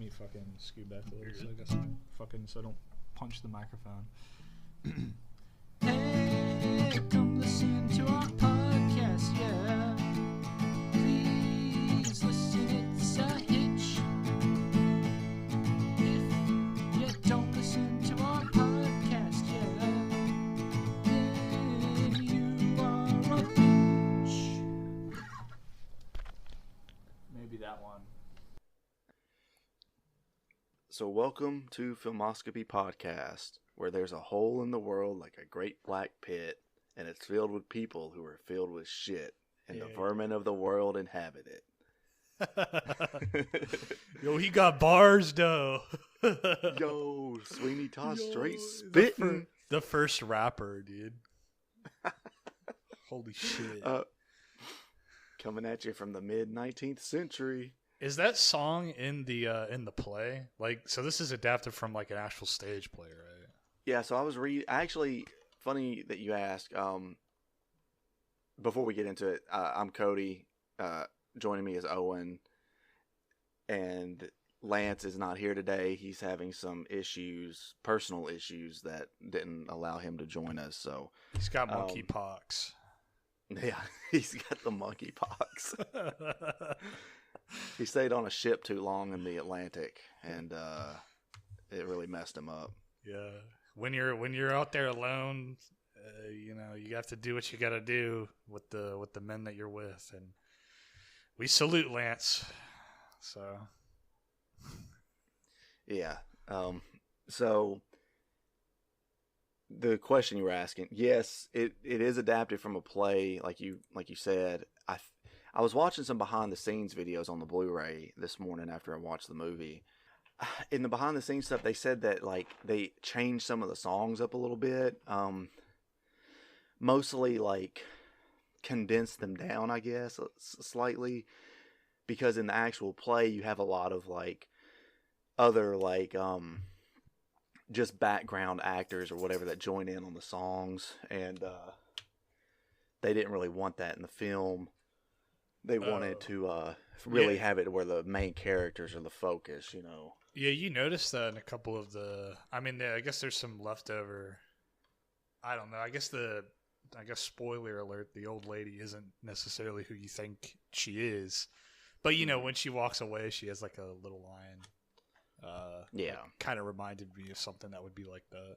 me fucking scoot back a little so I guess so I don't punch the microphone. Hey, come listen to our podcast, yeah. Please listen, it's a hitch. If you don't listen to our podcast, yeah, then you are a bitch. Maybe that one. So welcome to Filmoscopy Podcast, where there's a hole in the world like a great black pit, and it's filled with people who are filled with shit, and the vermin of the world inhabit it. Yo, he got bars, though. Yo, Sweeney Todd straight spitting. The first rapper, dude. Holy shit. Coming at you from the mid-19th century. Is that song in the play? Like, so this is adapted from like an actual stage play, right? Yeah, so I was actually, funny that you ask. Before we get into it, I'm Cody. Joining me is Owen, and Lance is not here today. He's having some issues, personal issues that didn't allow him to join us. So he's got monkey pox. Yeah, he's got the monkey pox. He stayed on a ship too long in the Atlantic, and it really messed him up. Yeah, when you're out there alone, you have to do what you got to do with the men that you're with, and we salute Lance. So, yeah. So the question you were asking, yes, it is adapted from a play, like you said. I was watching some behind the scenes videos on the Blu-ray this morning after I watched the movie. In the behind the scenes stuff, they said that like they changed some of the songs up a little bit. Mostly like condensed them down, I guess, slightly, because in the actual play you have a lot of like other like just background actors or whatever that join in on the songs, and they didn't really want that in the film. They wanted to really have it where the main characters are the focus, you know. Yeah, you noticed that in a couple of I guess there's some leftover. I don't know. I guess spoiler alert: the old lady isn't necessarily who you think she is, but when she walks away, she has like a little line. Yeah, kind of reminded me of something that would be like that.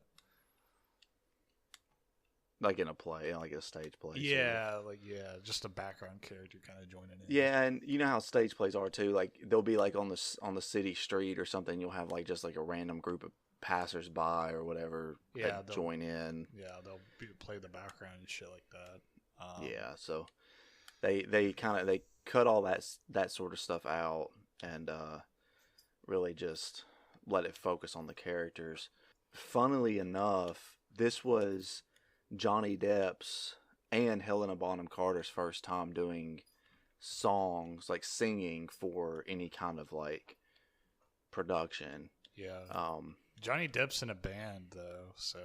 Like in a play, like a stage play. Yeah, sort of. Just a background character kind of joining in. Yeah, and you know how stage plays are too. Like they'll be like on the city street or something. You'll have like just like a random group of passersby or whatever that join in. Yeah, they'll play the background and shit like that. Yeah, so they cut all that sort of stuff out and really just let it focus on the characters. Funnily enough, this was Johnny Depp's and Helena Bonham Carter's first time doing songs, like singing for any kind of like production. Yeah. Johnny Depp's in a band though, so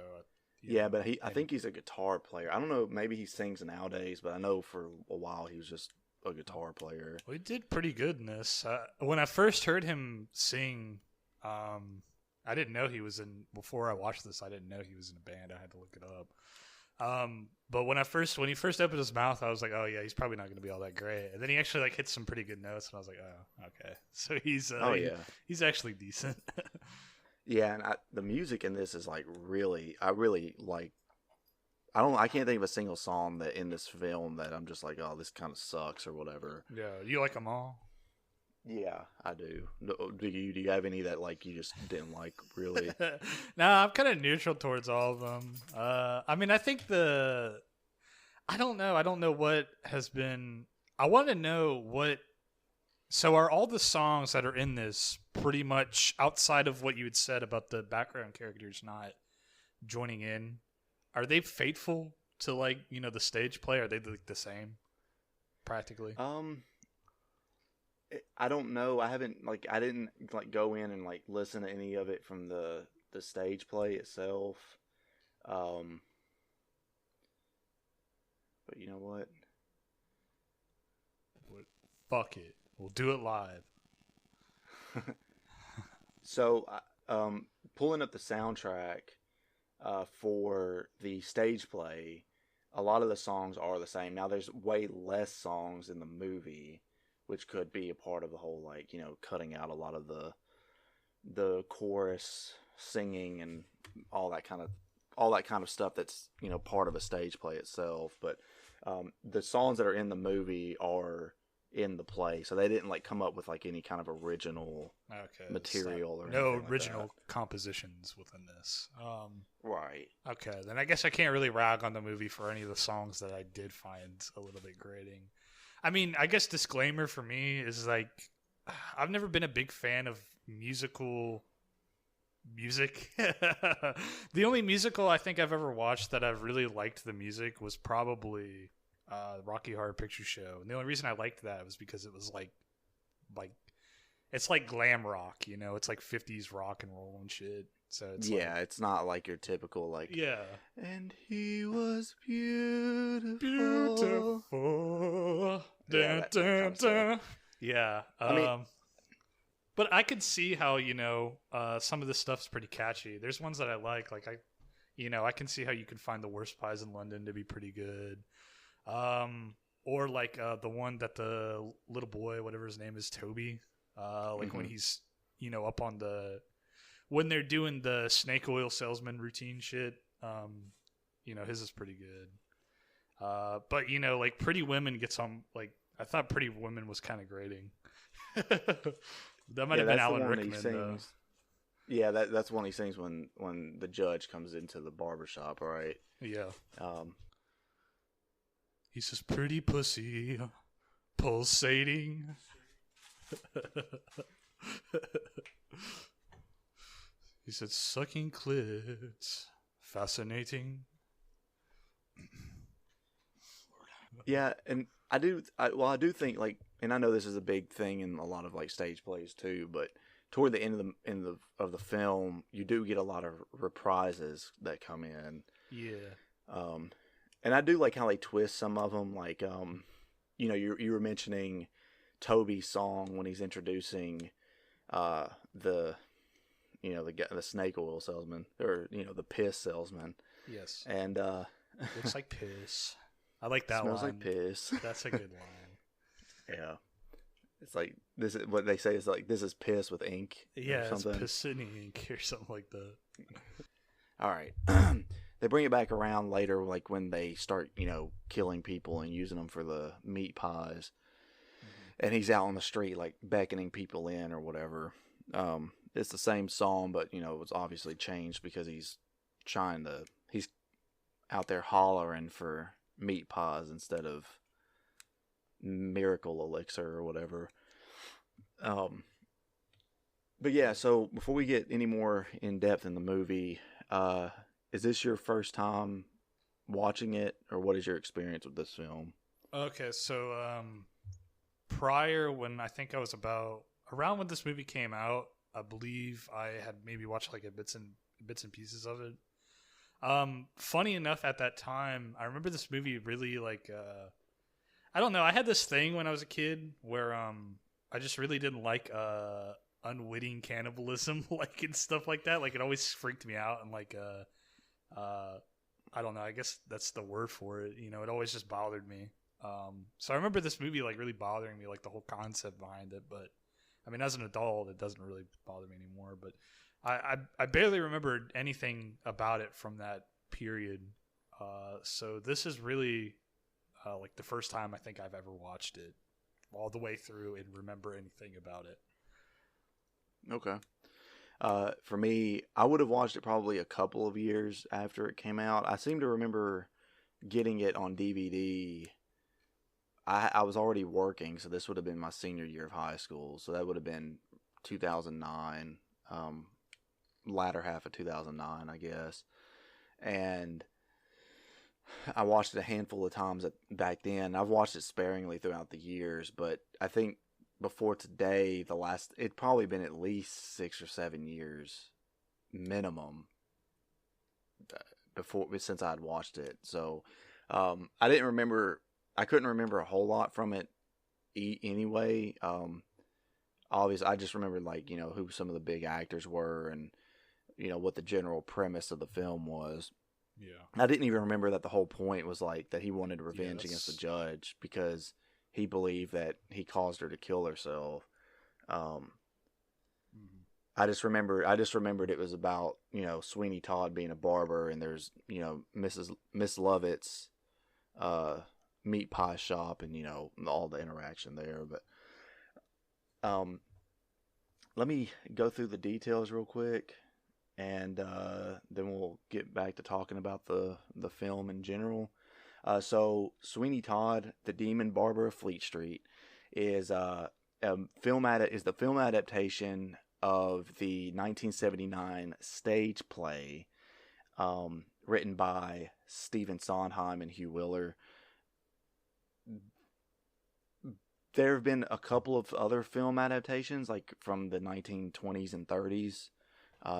yeah, but I think he's a guitar player. I don't know, maybe he sings nowadays, but I know for a while he was just a guitar player. Well, he did pretty good in this. When I first heard him sing, I didn't know he was in. Before I watched this, I didn't know he was in a band. I had to look it up. But when he first opened his mouth, I was like, oh yeah, he's probably not going to be all that great. And then he actually like hit some pretty good notes, and I was like, oh, okay. So he's actually decent. Yeah, and the music in this is like I really like. I can't think of a single song that in this film that I'm just like, oh, this kind of sucks or whatever. Yeah, you like them all? Yeah, I do. Do you have any that like you just didn't like really? No, I'm kind of neutral towards all of them. I mean, I think I don't know what has been. I want to know what. So are all the songs that are in this pretty much outside of what you had said about the background characters not joining in? Are they faithful to like the stage play? Are they like the same, practically? I don't know. I didn't like go in and like listen to any of it from the stage play itself. But you know what? Fuck it. We'll do it live. So, pulling up the soundtrack for the stage play, a lot of the songs are the same. Now, there's way less songs in the movie, which could be a part of the whole, like, you know, cutting out a lot of the chorus singing and all that kind of stuff that's, you know, part of a stage play itself. But the songs that are in the movie are in the play, so they didn't like come up with like any kind of original material or no anything original like compositions within this. right. Okay, then I guess I can't really rag on the movie for any of the songs that I did find a little bit grating. I mean, I guess disclaimer for me is like I've never been a big fan of musical music. The only musical I think I've ever watched that I've really liked the music was probably Rocky Horror Picture Show. And the only reason I liked that was because it was like it's like glam rock, you know, it's like 50s rock and roll and shit. So it's it's not like your typical like yeah. And he was beautiful. Beautiful. Yeah, Dun, dun, dun. Yeah. I mean, but I could see how, you know, some of this stuff's pretty catchy. There's ones that I like I can see how you could find The Worst Pies in London to be pretty good. Or like the one that the little boy, whatever his name is, Toby, when he's, you know, up on when they're doing the snake oil salesman routine shit, you know, his is pretty good. But you know, like Pretty Women gets on, like, I thought Pretty Women was kind of grating. That might have been Alan Rickman, though. Yeah, that's one he sings when the judge comes into the barbershop, right? Yeah. He says, "Pretty pussy, pulsating." He said, "Sucking clits, fascinating." Yeah, and I do think, like, and I know this is a big thing in a lot of like stage plays too, but toward the end of the film, you do get a lot of reprises that come in. Yeah. And I do like how they twist some of them. Like, you know, you were mentioning Toby's song when he's introducing the snake oil salesman, or, you know, the piss salesman. Yes. And looks like piss. I like that smells line. like piss. That's a good line. Yeah. It's like, this is what they say is like, this is piss with ink. Yeah, or something. It's piss in ink or something like that. All right. They bring it back around later, like when they start, you know, killing people and using them for the meat pies. And he's out on the street, like, beckoning people in or whatever. It's the same song, but, you know, it was obviously changed because he's out there hollering for meat pies instead of miracle elixir or whatever. But yeah, so before we get any more in depth in the movie, is this your first time watching it, or what is your experience with this film? Okay, so prior, when I think I was around when this movie came out, I believe I had maybe watched like bits and pieces of it. Funny enough, at that time, I remember this movie really like I don't know. I had this thing when I was a kid where I just really didn't like unwitting cannibalism, like, and stuff like that. Like, it always freaked me out, and like I don't know. I guess that's the word for it. You know, it always just bothered me. So I remember this movie like really bothering me, like the whole concept behind it. But I mean, as an adult, it doesn't really bother me anymore. But I barely remember anything about it from that period. So this is really like the first time I think I've ever watched it all the way through and remember anything about it. Okay. For me, I would have watched it probably a couple of years after it came out. I seem to remember getting it on DVD. I was already working, so this would have been my senior year of high school. So that would have been 2009, latter half of 2009, I guess. And I watched it a handful of times back then. I've watched it sparingly throughout the years, but I think before today, it'd probably been at least 6 or 7 years minimum since I'd watched it. So I couldn't remember a whole lot from it anyway. obviously, I just remembered like who some of the big actors were and what the general premise of the film was. Yeah. I didn't even remember that the whole point was like that he wanted revenge against the Yes. judge because he believed that he caused her to kill herself. Mhm. I just remembered it was about Sweeney Todd being a barber, and there's Miss Lovett's meat pie shop, and all the interaction there. But let me go through the details real quick, and then we'll get back to talking about the film in general. So Sweeney Todd, the Demon Barber of Fleet Street, is the film adaptation of the 1979 stage play, written by Stephen Sondheim and Hugh Willer. There have been a couple of other film adaptations, like from the 1920s and 30s.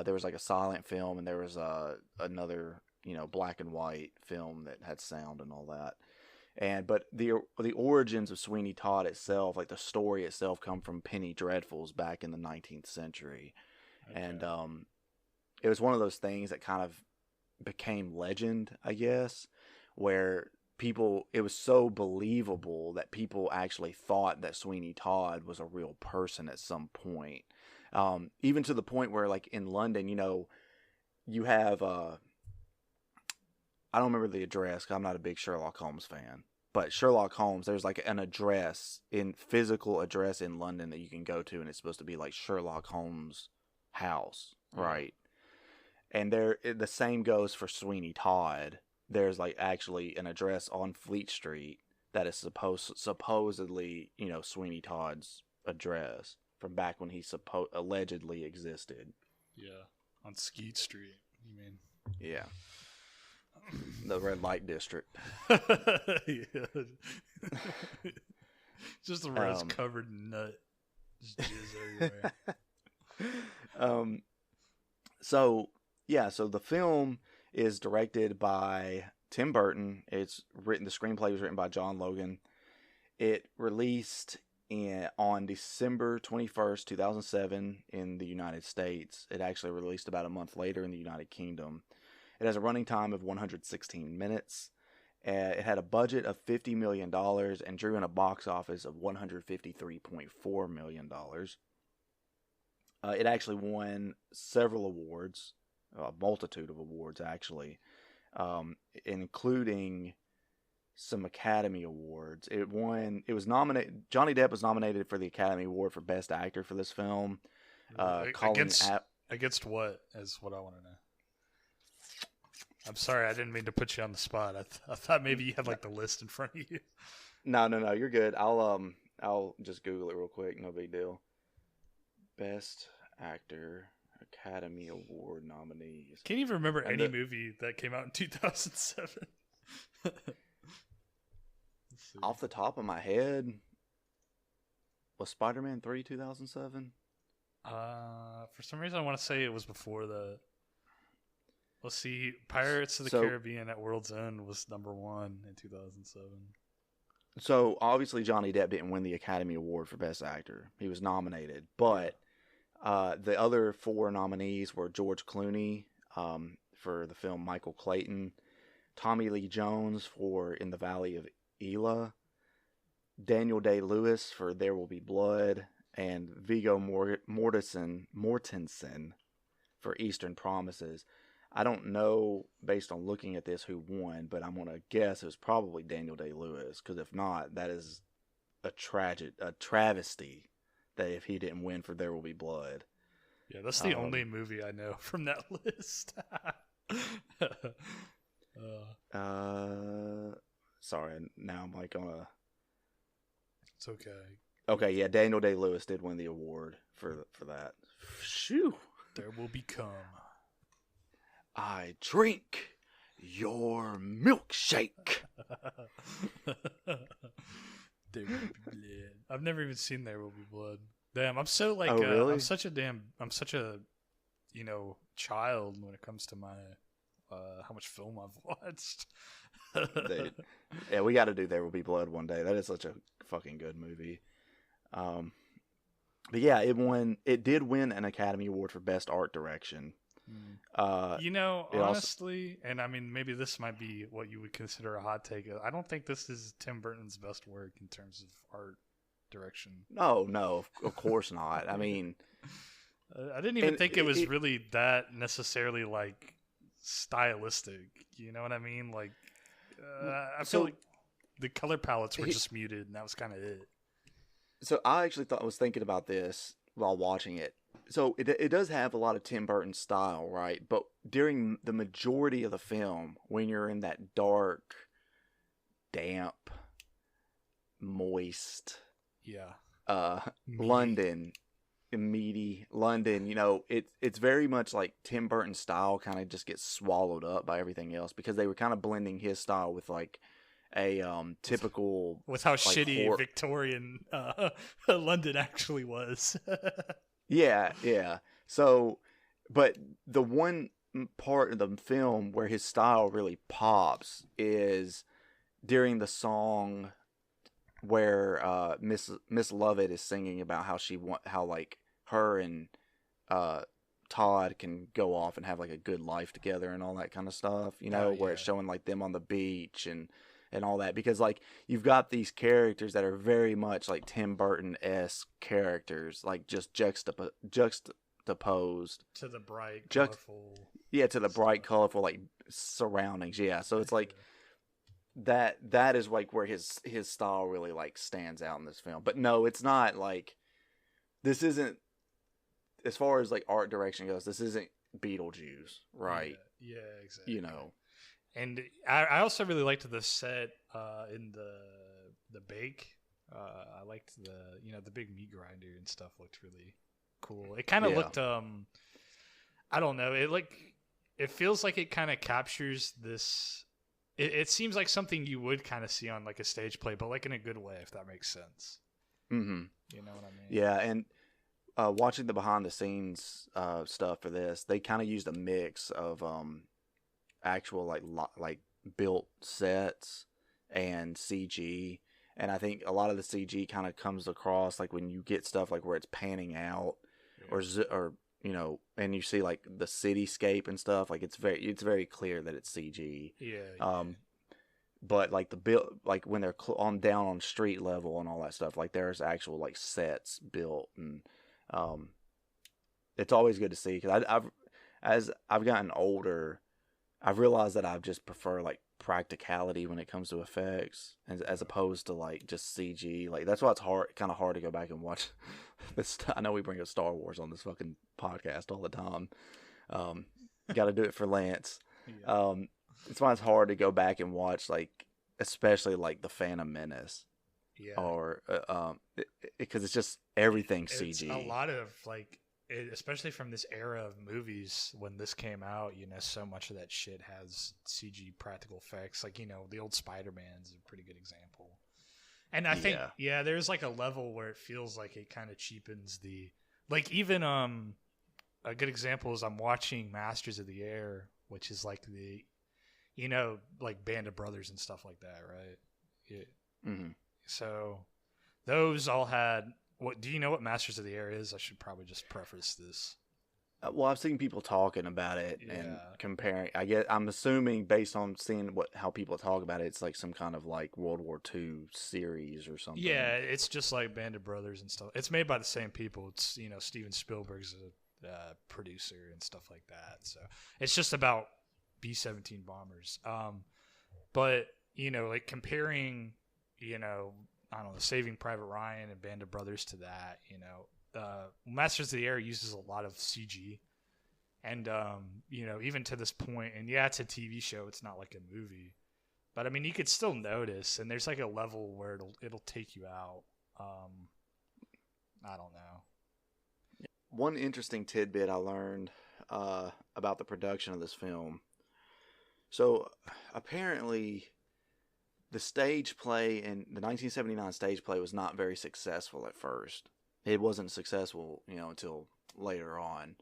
There was like a silent film, and there was another black and white film that had sound and all that. But the origins of Sweeney Todd itself, like the story itself, come from penny dreadfuls back in the 19th century, Okay. and it was one of those things that kind of became legend, I guess, where it was so believable that people actually thought that Sweeney Todd was a real person at some point, even to the point where, like in London, you have I don't remember the address because I'm not a big Sherlock Holmes fan. But Sherlock Holmes, there's like an physical address in London that you can go to, and it's supposed to be like Sherlock Holmes' house, right? And the same goes for Sweeney Todd. There's like actually an address on Fleet Street that is supposedly Sweeney Todd's address from back when he allegedly existed. Yeah, on Skeet Street. You mean? Yeah. The red light district. Yeah. Just the red's covered in nut. Just jizz everywhere. So the film is directed by Tim Burton. The screenplay was written by John Logan. It released on December 21st, 2007 in the United States. It actually released about a month later in the United Kingdom. It has a running time of 116 minutes. It had a budget of $50 million and drew in a box office of $153.4 million. It actually won several awards, a multitude of awards actually, including some Academy Awards. Johnny Depp was nominated for the Academy Award for Best Actor for this film. Against what is what I want to know. I'm sorry, I didn't mean to put you on the spot. I thought maybe you had like the list in front of you. No, you're good. I'll just Google it real quick. No big deal. Best Actor Academy Award nominees. Can't even remember any movie that came out in 2007. Off the top of my head, was Spider-Man 3 2007? For some reason, I want to say it was before the. Let's see. Pirates of the Caribbean at World's End was #1 in 2007. So obviously Johnny Depp didn't win the Academy Award for Best Actor. He was nominated, but the other 4 nominees were George Clooney for the film Michael Clayton, Tommy Lee Jones for In the Valley of Elah, Daniel Day-Lewis for There Will Be Blood, and Viggo Mortensen for Eastern Promises. I don't know, based on looking at this, who won, but I'm going to guess it was probably Daniel Day-Lewis, because if not, that is a travesty that if he didn't win for There Will Be Blood. Yeah, that's the only movie I know from that list. Sorry, now I'm like on a... It's okay. Okay, yeah, Daniel Day-Lewis did win the award for that. Phew! There will become... I drink your milkshake. There will be blood. I've never even seen There Will Be Blood. Damn, I'm so like, really? I'm such a, child when it comes to my, how much film I've watched. Yeah, we got to do There Will Be Blood one day. That is such a fucking good movie. But yeah, it did win an Academy Award for Best Art Direction. You know, It also honestly, and I mean, maybe this might be what you would consider a hot take. I don't think this is Tim Burton's best work in terms of art direction. no, of course not. I mean, I didn't even and think it was really that necessarily like stylistic. You know what I mean? Like, I feel like the color palettes were just muted, and that was kind of it. So I actually was thinking about this while watching it. So it does have a lot of Tim Burton style, right? But during the majority of the film, when you're in that dark, damp, moist, Meaty. London, meaty London, you know, it's very much like Tim Burton's style kind of just gets swallowed up by everything else because they were kind of blending his style with like a typical with how like, shitty Victorian London actually was. yeah. So, but the one part of the film where his style really pops is during the song where Miss Lovett is singing about how like her and Todd can go off and have like a good life together and all that kind of stuff, you know, where it's showing like them on the beach and all that, because like you've got these characters that are very much like Tim Burton-esque characters, like just juxtaposed to the bright, colorful. To the bright, colorful like surroundings. Yeah, so it's like that is like where his style really like stands out in this film. But no, it's not like, this isn't, as far as like art direction goes, this isn't Beetlejuice, right? Yeah, exactly. You know. And I also really liked the set in the bake. I liked the big meat grinder and stuff looked really cool. It kind of looked I don't know. It feels like it kind of captures this. It seems like something you would kind of see on like a stage play, but like in a good way, if that makes sense. Mm-hmm. You know what I mean? Yeah, and watching the behind the scenes stuff for this, they kind of used a mix of actual like built sets and CG, and I think a lot of the CG kind of comes across like when you get stuff like where it's panning out or you know, and you see like the cityscape and stuff, like it's very clear that it's CG. But like the build, like when they're down on street level and all that stuff, like there's actual like sets built, and it's always good to see, because as I've gotten older, I've realized that I just prefer like practicality when it comes to effects, as opposed to like just CG. Like that's why it's kind of hard to go back and watch this. I know we bring up Star Wars on this fucking podcast all the time. Got to do it for Lance. It's why it's hard to go back and watch, like especially like the Phantom Menace. Or because it's just everything CG. It's a lot of like. Especially from this era of movies, when this came out, you know, so much of that shit has CG practical effects. Like, you know, the old Spider-Man's a pretty good example. And I think, there's like a level where it feels like it kind of cheapens the, like even a good example is I'm watching Masters of the Air, which is like the, you know, like Band of Brothers and stuff like that, right? Yeah. Mm-hmm. So those all had. What do you know what Masters of the Air is? I should probably just preface this. Well, I've seen people talking about it and comparing. I'm assuming based on seeing how people talk about it, it's like some kind of like World War II series or something. Yeah, it's just like Band of Brothers and stuff. It's made by the same people. It's, you know, Steven Spielberg's a producer and stuff like that. So it's just about B-17 bombers. But you know, like comparing, you know, I don't know, Saving Private Ryan and Band of Brothers to that, you know, Masters of the Air uses a lot of CG, and you know, even to this point, and it's a TV show, it's not like a movie, but I mean, you could still notice, and there's like a level where it'll take you out. I don't know. One interesting tidbit I learned about the production of this film. So apparently, the stage play in the 1979 stage play was not very successful at first. It wasn't successful, you know, until later on.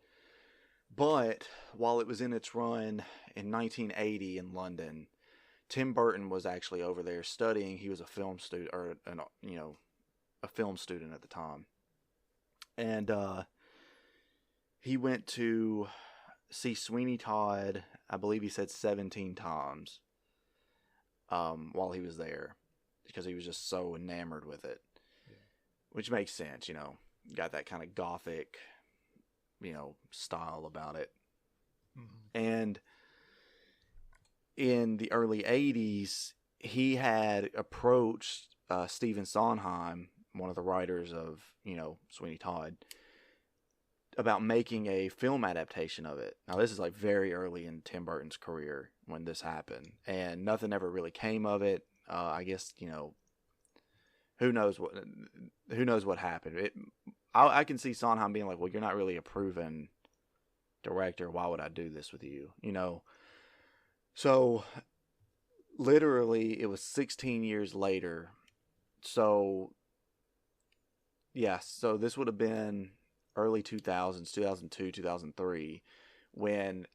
But while it was in its run in 1980 in London, Tim Burton was actually over there studying. He was a film student, or a film student at the time. And he went to see Sweeney Todd, I believe he said 17 times while he was there, because he was just so enamored with it. Yeah. Which makes sense, got that kind of gothic, style about it. Mm-hmm. And in the early 80s, he had approached Stephen Sondheim, one of the writers of, Sweeney Todd, about making a film adaptation of it. Now, this is like very early in Tim Burton's career when this happened, and nothing ever really came of it. I guess, who knows what happened. I can see Sondheim being like, well, you're not really a proven director. Why would I do this with you? So literally it was 16 years later. So yeah, so this would have been early 2000s, 2002, 2003, when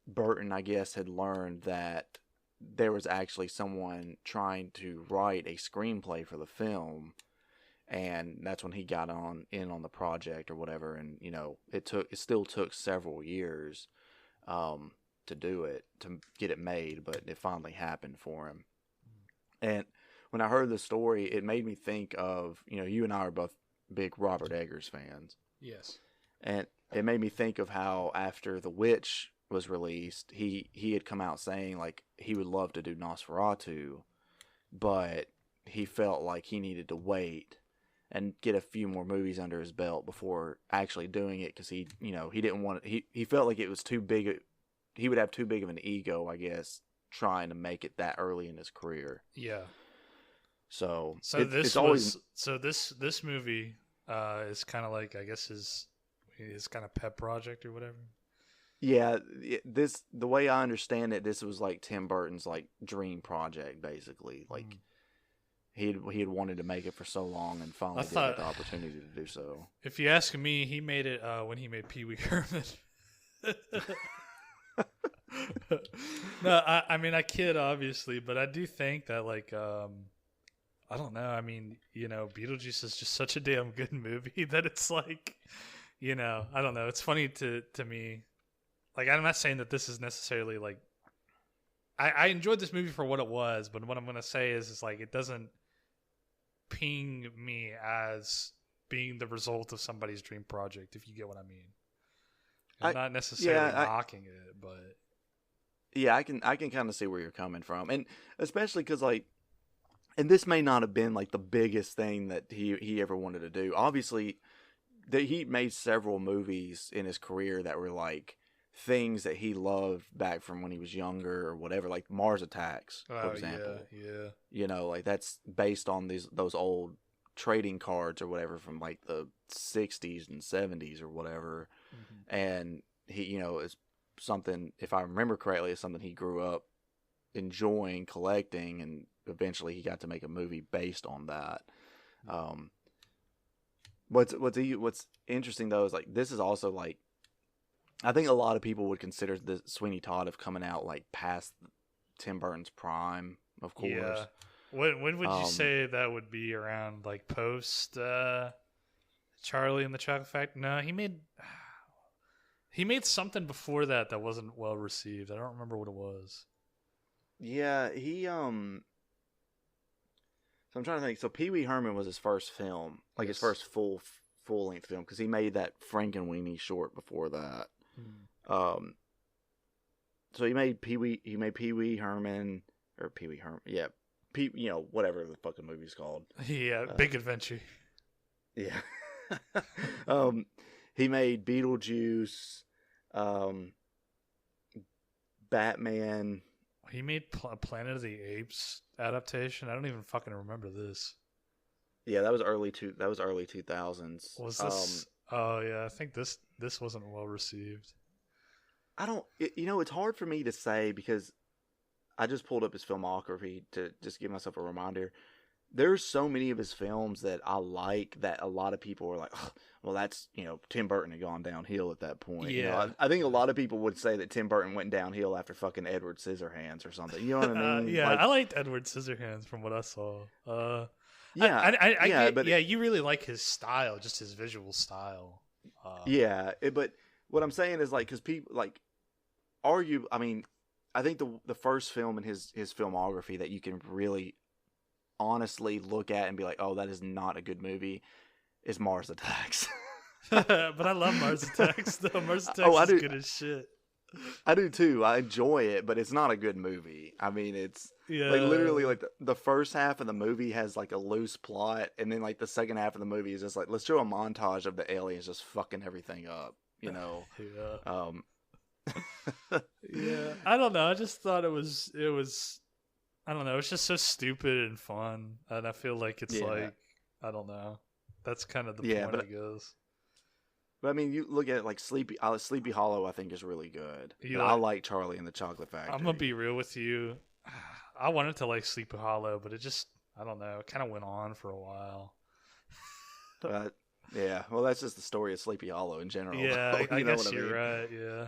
Burton, I guess, had learned that there was actually someone trying to write a screenplay for the film, and that's when he got in on the project or whatever. And it still took several years to do it, to get it made, but it finally happened for him. And when I heard the story, it made me think of, you and I are both big Robert Eggers fans. Yes. And it made me think of how after The Witch was released, he had come out saying like he would love to do Nosferatu, but he felt like he needed to wait and get a few more movies under his belt before actually doing it, because he didn't want it. He felt like it was too big. He would have too big of an ego, I guess, trying to make it that early in his career. Yeah. So this movie is kind of like, I guess, his kind of pet project or whatever. Yeah, the way I understand it, this was like Tim Burton's like dream project, basically. Like he had wanted to make it for so long, and finally get the opportunity to do so. If you ask me, he made it when he made Pee Wee Herman. No, I mean, I kid, obviously, but I do think that, like, I don't know. I mean, Beetlejuice is just such a damn good movie that it's like, I don't know. It's funny to me. Like, I'm not saying that this is necessarily like, I enjoyed this movie for what it was, but what I'm going to say is like, it doesn't ping me as being the result of somebody's dream project, if you get what I mean. I'm not necessarily knocking it, but yeah, I can kind of see where you're coming from, and especially because like, and this may not have been like the biggest thing that he ever wanted to do. Obviously, that he made several movies in his career that were like things that he loved back from when he was younger or whatever, like Mars Attacks, for example. Yeah. Like that's based on those old trading cards or whatever from like the 60s and 70s or whatever. Mm-hmm. And he, is something, if I remember correctly, is something he grew up enjoying collecting, and eventually he got to make a movie based on that. What's interesting though is like, this is also like, I think a lot of people would consider the Sweeney Todd of coming out like past Tim Burton's prime, of course. Yeah. When would you say that would be? Around like post Charlie and the Chocolate Factory? No, he made something before that wasn't well received. I don't remember what it was. Yeah, so I'm trying to think. So Pee Wee Herman was his first film, like his first full length film, because he made that Frankenweenie short before that. So he made Pee Wee Herman, or Pee Wee Herman, yeah, whatever the fucking movie's called. Yeah, Big Adventure. Yeah. He made Beetlejuice, Batman. He made Planet of the Apes adaptation. I don't even fucking remember this. Yeah, that was early 2000s. Was this? Oh yeah, I think this wasn't well received. It's hard for me to say, because I just pulled up his filmography to just give myself a reminder. There's so many of his films that I like that a lot of people are like, oh, well, that's, Tim Burton had gone downhill at that point. Yeah. I think a lot of people would say that Tim Burton went downhill after fucking Edward Scissorhands or something. You know what I mean? Yeah, I liked Edward Scissorhands from what I saw. Yeah, I yeah, get, but yeah, you really like his style, just his visual style. yeah, but what I'm saying is like because people like argue. I mean, I think the first film in his filmography that you can really honestly look at and be like, oh, that is not a good movie, is Mars Attacks. But I love Mars Attacks, though. Mars Oh, Attacks is good as shit. I do too. I enjoy it, but it's not a good movie. I mean, it's like Yeah. literally like the first half of the movie has like a loose plot, and then like the second half of the movie is just like let's show a montage of the aliens just fucking everything up, you know. Yeah. Um, Yeah. I don't know. I just thought it was. I don't know. It's just so stupid and fun, and I feel like it's Yeah. like I don't know. That's kind of the Yeah, point, but- I guess. but I mean, you look at it like Sleepy Hollow. I think is really good. You And I like- like Charlie and the Chocolate Factory. I'm gonna be real with you. I wanted to like Sleepy Hollow, but it just I don't know. It kind of went on for a while. Yeah, well, that's just the story of Sleepy Hollow in general. Yeah, though, I you know guess what you're mean? right. Yeah.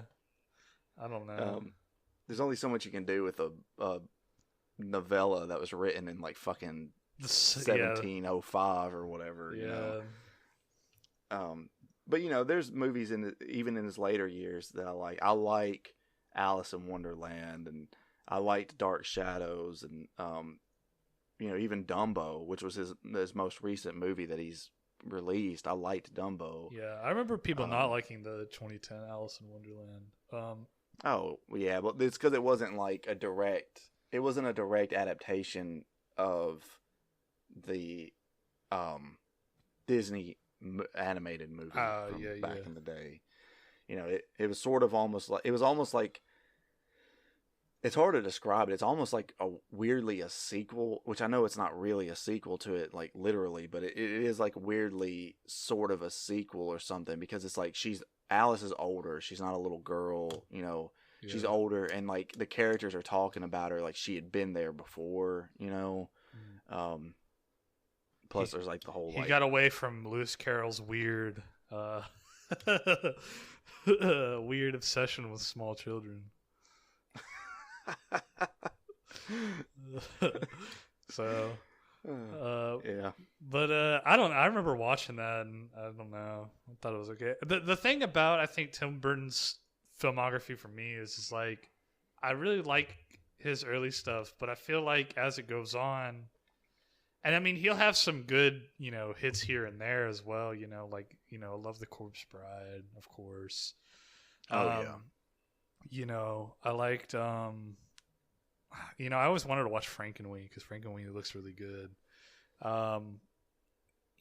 I don't know. There's only so much you can do with a novella that was written in like fucking 1705 or whatever. Yeah. You know? But you know, there's movies even in his later years that I like. I like Alice in Wonderland, and I liked Dark Shadows, and you know, even Dumbo, which was his most recent movie that he's released. I liked Dumbo. Yeah, I remember people not liking the 2010 Alice in Wonderland. Oh yeah, but it's because it wasn't like it wasn't a direct adaptation of the Disney animated movie from back in the day. You know, it was sort of almost like it's hard to describe it. It's almost like weirdly a sequel, which I know it's not really a sequel to it, like literally, but it is like weirdly sort of a sequel or something, because it's like Alice is older. She's not a little girl, you know. Yeah. She's older, and like the characters are talking about her like she had been there before, you know. Plus, there's like the whole. He got away from Lewis Carroll's weird obsession with small children. So yeah, but I remember watching that, and I don't know, I thought it was okay. The thing about, I think, Tim Burton's filmography for me is like I really like his early stuff, but I feel like as it goes on, and I mean he'll have some good, you know, hits here and there as well, you know, like, you know, Love the Corpse Bride, of course. Yeah. You know, I liked you know, I always wanted to watch Frankenweenie because Frankenweenie looks really good.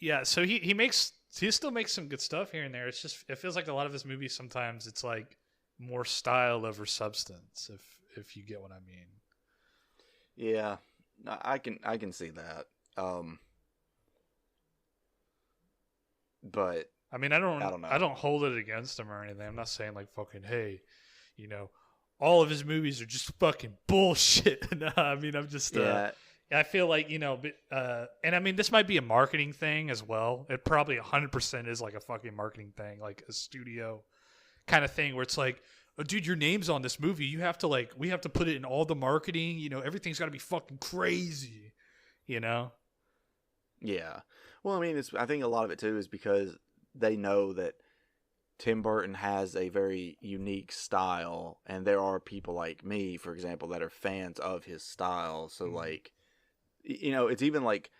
Yeah, so he still makes some good stuff here and there. It's just, it feels like a lot of his movies sometimes it's like more style over substance, if you get what I mean. Yeah, I can see that. But I mean, I don't know. I don't hold it against him or anything. I'm not saying like fucking, hey, you know, all of his movies are just fucking bullshit. No, I mean, I'm just I feel like, you know, and I mean, this might be a marketing thing as well. It probably 100% is like a fucking marketing thing, like a studio kind of thing where it's like, oh, dude, your name's on this movie. You have to we have to put it in all the marketing. You know, everything's got to be fucking crazy, you know? Yeah. Well, I mean, I think a lot of it too is because they know that Tim Burton has a very unique style, and there are people like me, for example, that are fans of his style. So, like, you know, it's even like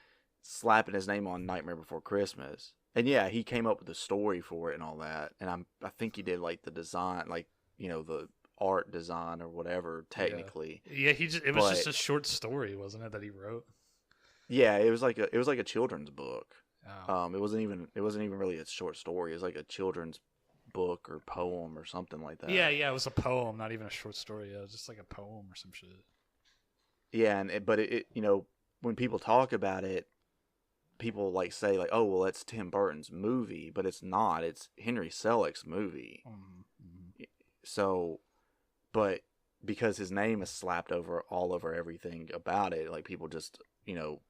slapping his name on Nightmare Before Christmas. And yeah, he came up with the story for it and all that. And I think he did like the design, like, you know, the art design or whatever, technically. Yeah, it was just a short story, wasn't it, that he wrote? Yeah, it was like a children's book. Oh. It wasn't even really a short story. It was like a children's book or poem or something like that. Yeah, it was a poem, not even a short story. Yeah, it was just like a poem or some shit. Yeah, but it you know, when people talk about it, people like say like, oh, well, that's Tim Burton's movie, but it's not. It's Henry Selick's movie. Mm-hmm. So, but because his name is slapped all over everything about it, like people just, you know,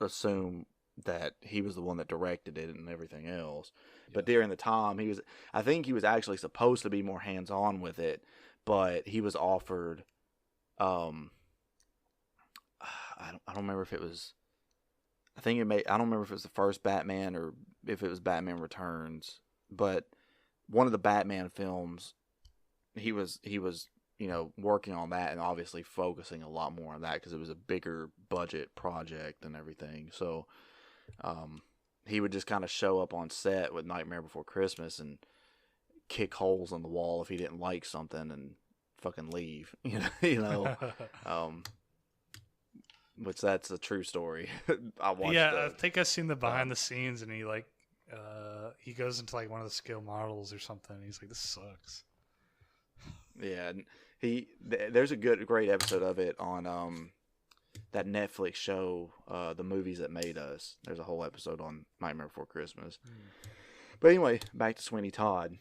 assume that he was the one that directed it and everything else. Yeah. But during the time, I think he was actually supposed to be more hands-on with it, but he was offered, I don't remember if it was, I think it may. I don't remember if it was the first Batman or if it was Batman Returns, but one of the Batman films, he was working on that and obviously focusing a lot more on that because it was a bigger budget project and everything. So, he would just kind of show up on set with Nightmare Before Christmas and kick holes in the wall if he didn't like something and fucking leave. Which that's a true story. I watched. Yeah, I think I've seen the behind the scenes, and he goes into like one of the scale models or something. And he's like, "This sucks." Yeah, and there's a great episode of it on that Netflix show, The Movies That Made Us. There's a whole episode on Nightmare Before Christmas. But anyway, back to Sweeney Todd.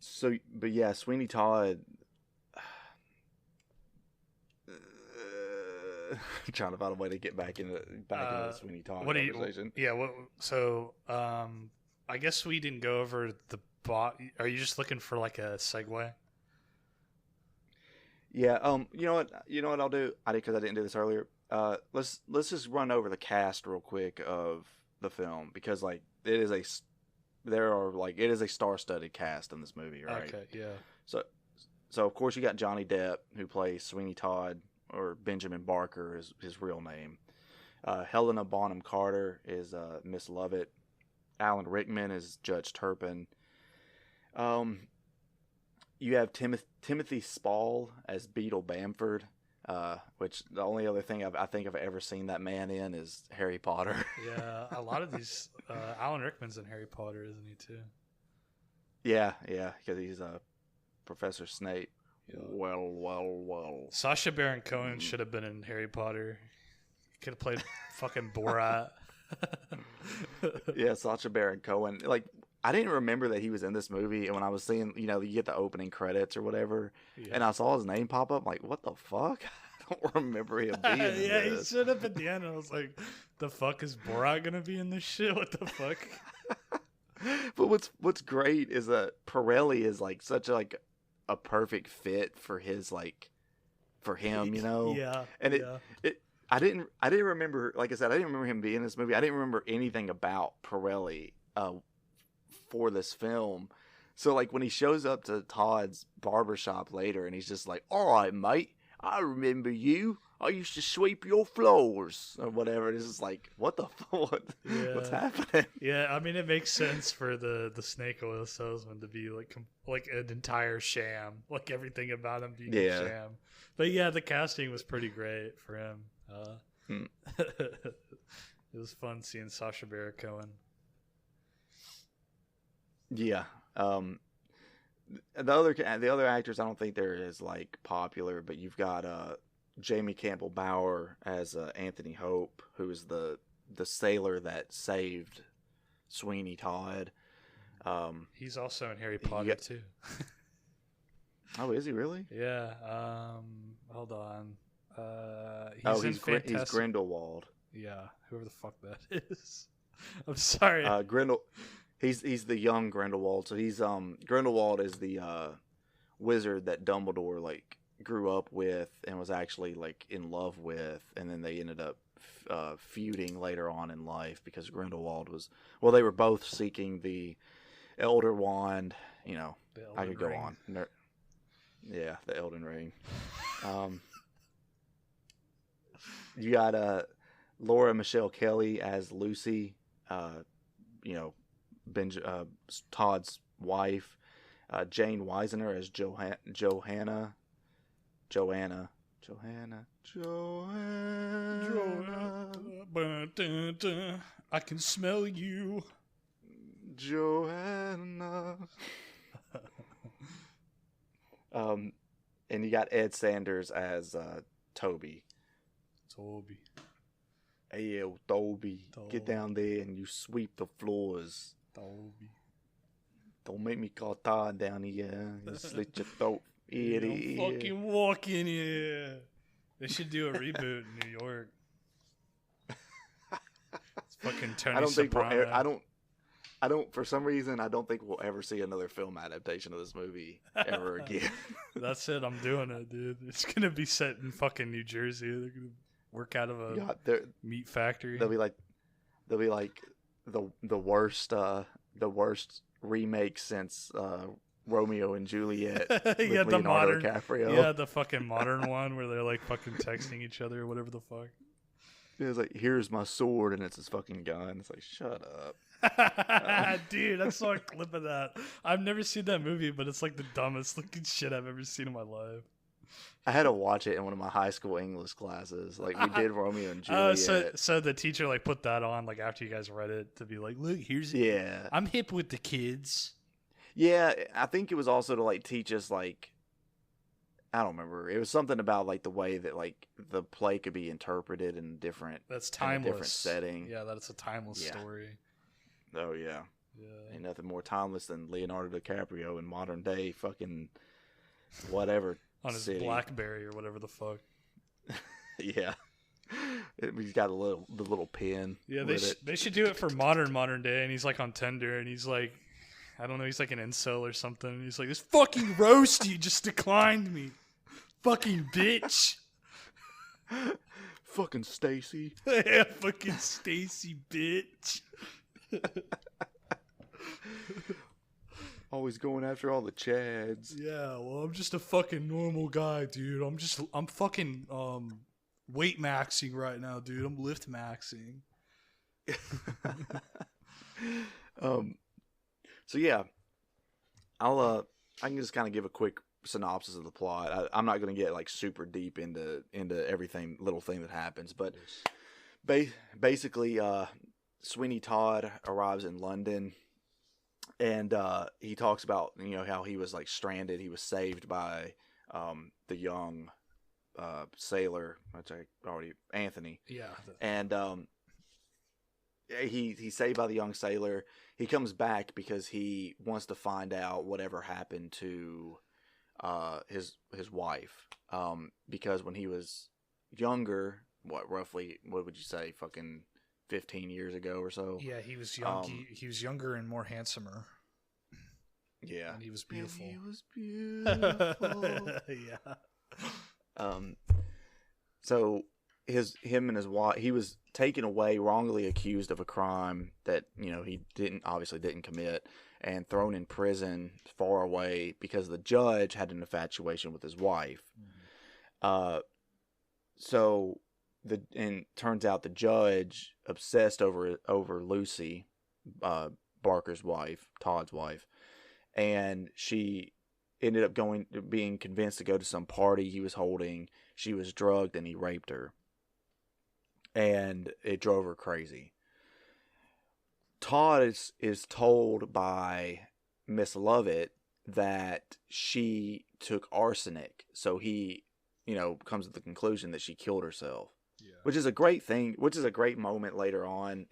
Sweeney Todd. Trying to find a way to get back into the Sweeney Todd conversation. I guess we didn't go over the bot. Are you just looking for like a segue? Yeah. You know what I'll do? Because I didn't do this earlier. Let's just run over the cast real quick of the film because like it is a star-studded cast in this movie, right? Okay. Yeah. So of course you got Johnny Depp who plays Sweeney Todd, or Benjamin Barker is his real name. Helena Bonham Carter is Miss Lovett. Alan Rickman is Judge Turpin. You have Timothy Spall as Beetle Bamford, which the only other thing I think I've ever seen that man in is Harry Potter. Yeah, a lot of these. Alan Rickman's in Harry Potter, isn't he too? Yeah, because he's Professor Snape. Yeah. Well. Sacha Baron Cohen should have been in Harry Potter. He could have played fucking Borat. Yeah, Sacha Baron Cohen. Like, I didn't remember that he was in this movie, and when I was seeing, you get the opening credits or whatever, and I saw his name pop up, I'm like, what the fuck? I don't remember him being in this. He showed up at the end, and I was like, the fuck is Borat gonna be in this shit? What the fuck? But what's great is that Pirelli is like such a perfect fit for his for him, Yeah. And I didn't remember, like I said, I didn't remember him being in this movie. I didn't remember anything about Pirelli for this film. So like when he shows up to Todd's barbershop later and he's just like, "All right, mate, I remember you. I used to sweep your floors," or whatever. It's just like, what the fuck? What's happening? Yeah, I mean, it makes sense for the snake oil salesman to be like an entire sham, like everything about him being a sham. But yeah, the casting was pretty great for him. It was fun seeing Sacha Baron Cohen. Yeah. The other actors, I don't think they're as popular, but you've got Jamie Campbell Bower as Anthony Hope, who is the sailor that saved Sweeney Todd. He's also in Harry Potter too. Oh, is he really? Yeah. Hold on. He's Grindelwald. Yeah, whoever the fuck that is. I'm sorry. He's the young Grindelwald. So he's Grindelwald is the wizard that Dumbledore grew up with and was actually in love with, and then they ended up feuding later on in life because Grindelwald they were both seeking the Elder Wand. I could go on. Yeah, the Elden Ring. You got Laura Michelle Kelly as Lucy, Todd's wife. Jane Weisner as Johanna. I can smell you. Johanna. And you got Ed Sanders as Toby. Hey, yo, Toby. Get down there and you sweep the floors. Toby. Don't make me call Todd down here. You slit your throat. Don't fucking walk in here. They should do a reboot in New York. It's fucking Tony Soprano. I don't. For some reason, I don't think we'll ever see another film adaptation of this movie ever again. That's it. I'm doing it, dude. It's gonna be set in fucking New Jersey. work out of a God, meat factory. they'll be like the worst remake since Romeo and Juliet with Yeah, the Leonardo modern, DiCaprio. yeah, the fucking modern one where they're like fucking texting each other or whatever the fuck. It's like, here's my sword, and it's his fucking gun. It's like, shut up. Dude, I saw a clip of that. I've never seen that movie, but it's like the dumbest looking shit I've ever seen in my life. I had to watch it in one of my high school English classes. Like, we did Romeo and Juliet. So the teacher like put that on like after you guys read it to be like, look, here's Yeah. I'm hip with the kids. Yeah, I think it was also to like teach us like, I don't remember. It was something about like the way that like the play could be interpreted in different That's in a timeless. different setting. Yeah, that's a timeless story. Oh yeah. Yeah. Ain't nothing more timeless than Leonardo DiCaprio in modern day fucking whatever On his city. BlackBerry or whatever the fuck. Yeah. He's got the little pin. Yeah, with they should do it for modern day, and he's like on Tinder, and he's like, I don't know, he's like an incel or something. He's like, this fucking roasty just declined me. Fucking bitch. Fucking Stacy. Yeah, fucking Stacy, bitch. Always going after all the Chads. Yeah, well, I'm just a fucking normal guy, dude. I'm fucking weight maxing right now, dude. I'm lift maxing. So yeah, I can just kind of give a quick synopsis of the plot. I'm not going to get like super deep into everything little thing that happens, but basically, Sweeney Todd arrives in London, and he talks about how he was like stranded. He was saved by the young sailor, which Anthony. Yeah, and he's saved by the young sailor. He comes back because he wants to find out whatever happened to his wife. Because when he was younger, what would you say, fucking 15 years ago or so? Yeah, he was young. He was younger and more handsomer. Yeah, and he was beautiful. And he was beautiful. Yeah. So him and his wife, he was taken away, wrongly accused of a crime that he obviously didn't commit, and thrown in prison far away because the judge had an infatuation with his wife. Mm-hmm. And turns out the judge obsessed over Lucy, Barker's wife, Todd's wife, and she ended up being convinced to go to some party he was holding. She was drugged and he raped her. And it drove her crazy. Todd is told by Miss Lovett that she took arsenic. So he, comes to the conclusion that she killed herself. Yeah. Which is a great thing, which is a great moment later on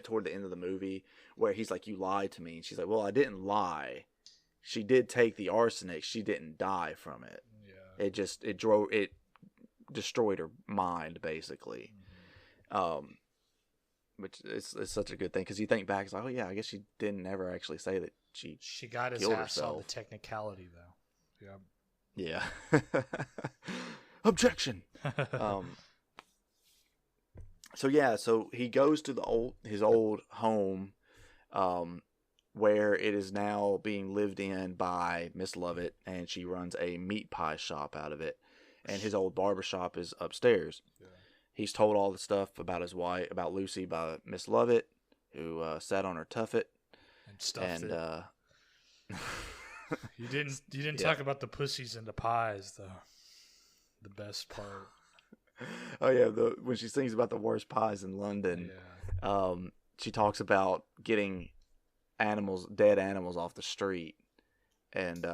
toward the end of the movie where he's like, you lied to me. And she's like, well, I didn't lie. She did take the arsenic. She didn't die from it. Yeah. It destroyed her mind, basically. Mm-hmm. Which is such a good thing, because you think back, it's like, oh yeah, I guess she didn't ever actually say that she got his ass on the technicality, though. Yeah. Objection. So he goes to his old home, where it is now being lived in by Miss Lovett, and she runs a meat pie shop out of it, and his old barber shop is upstairs. Yeah. He's told all the stuff about his wife, about Lucy, by Miss Lovett, who sat on her tuffet and stuffed it. You didn't talk about the pussies and the pies, though. The best part. Oh yeah, when she sings about the worst pies in London, she talks about getting dead animals off the street, and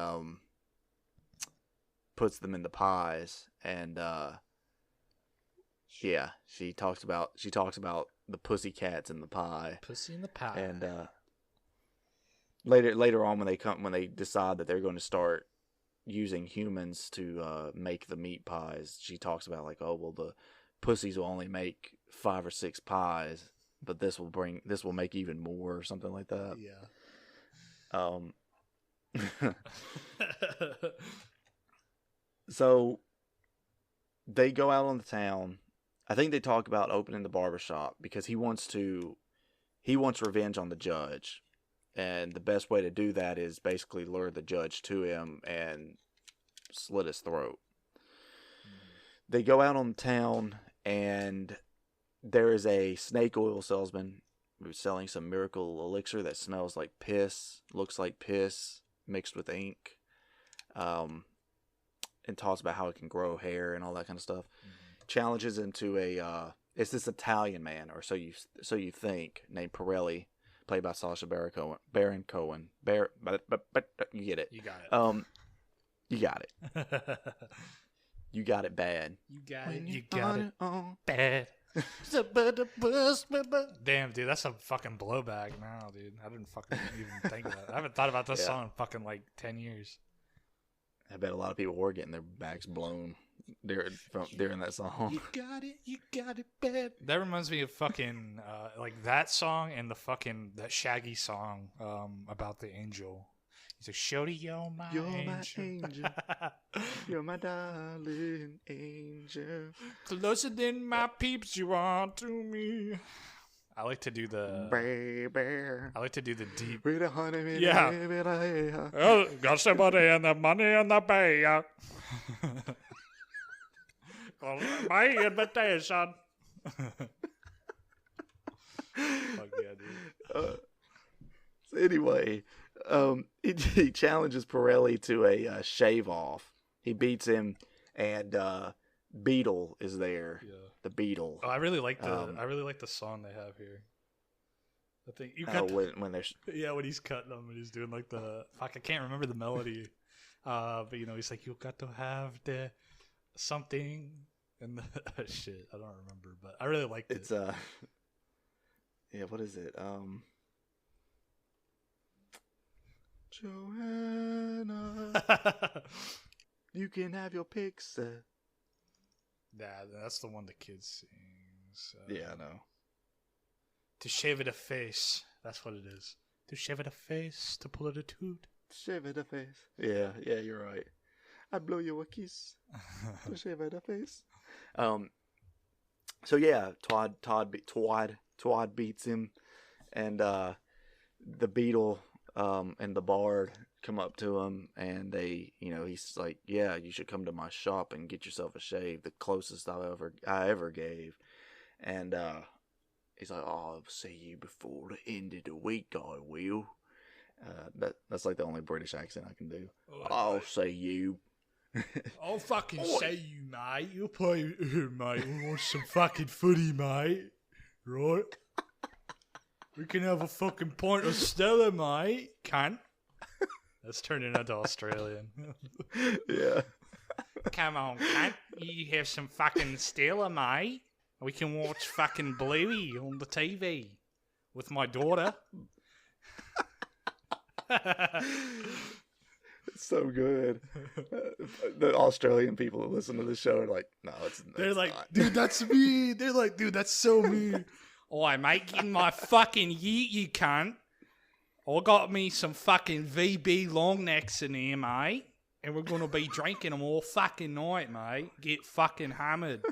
puts them in the pies, and she talks about the pussy cats in the pie. Pussy in the pie. And later on, when they decide that they're going to start using humans to make the meat pies, she talks about like, oh well, the pussies will only make 5 or 6 pies, but this will make even more, or something like that. Yeah. So they go out on the town. I think they talk about opening the barbershop because he wants revenge on the judge. And the best way to do that is basically lure the judge to him and slit his throat. They go out on town, and there is a snake oil salesman who's selling some miracle elixir that smells like piss, looks like piss, mixed with ink, and talks about how it can grow hair and all that kind of stuff. Challenges him to it's this Italian man, or so you think, named Pirelli, played by Sacha Baron Cohen. You get it. You got it. You got it. You got it bad. You got it. You got it bad. Damn, dude, that's a fucking blowback now, dude. I didn't fucking even think of that. I haven't thought about this song in fucking like 10 years. I bet a lot of people were getting their backs blown during that song. You got it bad. That reminds me of fucking like that song and that Shaggy song about the angel. He's like, "Shorty, you're my angel. You're my darling angel. Closer than my peeps you are to me." I like to do the deep. With 100 million. Yeah. Oh, got somebody and the money in the bay. My invitation. Fuck yeah, dude. So anyway, he challenges Pirelli to a shave off. He beats him, and Beetle is there. Yeah. The Beetle. Oh, I really like the song they have here. I think you got when they're when he's cutting them and he's doing like the I can't remember the melody, but he's like, you got to have the something and the shit. I don't remember, but I really liked it. It's what is it? Joanna, you can have your pizza. Nah, that's the one the kids sing. Yeah, I know. To shave it a face. That's what it is. To shave it a face. To pull it a toot. Shave it a face. Yeah, you're right. I'd blow you a kiss. To shave it a face. So yeah, Todd beats him, and the Beetle and the Bard come up to him, and they, he's like, yeah, you should come to my shop and get yourself a shave, the closest I ever gave. And he's like, oh, I'll see you before the end of the week, I will. That's like the only British accent I can do. I'll see you. I'll fucking see you, mate. You'll play, mate. We want some fucking footy, mate. Right? We can have a fucking pint of Stella, mate. Cunt. That's turning into Australian. Yeah. Come on, cunt. You have some fucking Stella, mate. We can watch fucking Bluey on the TV with my daughter. It's so good. The Australian people that listen to the show are like, no, they're like, not. Dude, that's me. They're like, dude, that's so me. Oi, mate, get in my fucking yeet, you cunt. I got me some fucking VB long necks in here, mate. And we're going to be drinking them all fucking night, mate. Get fucking hammered.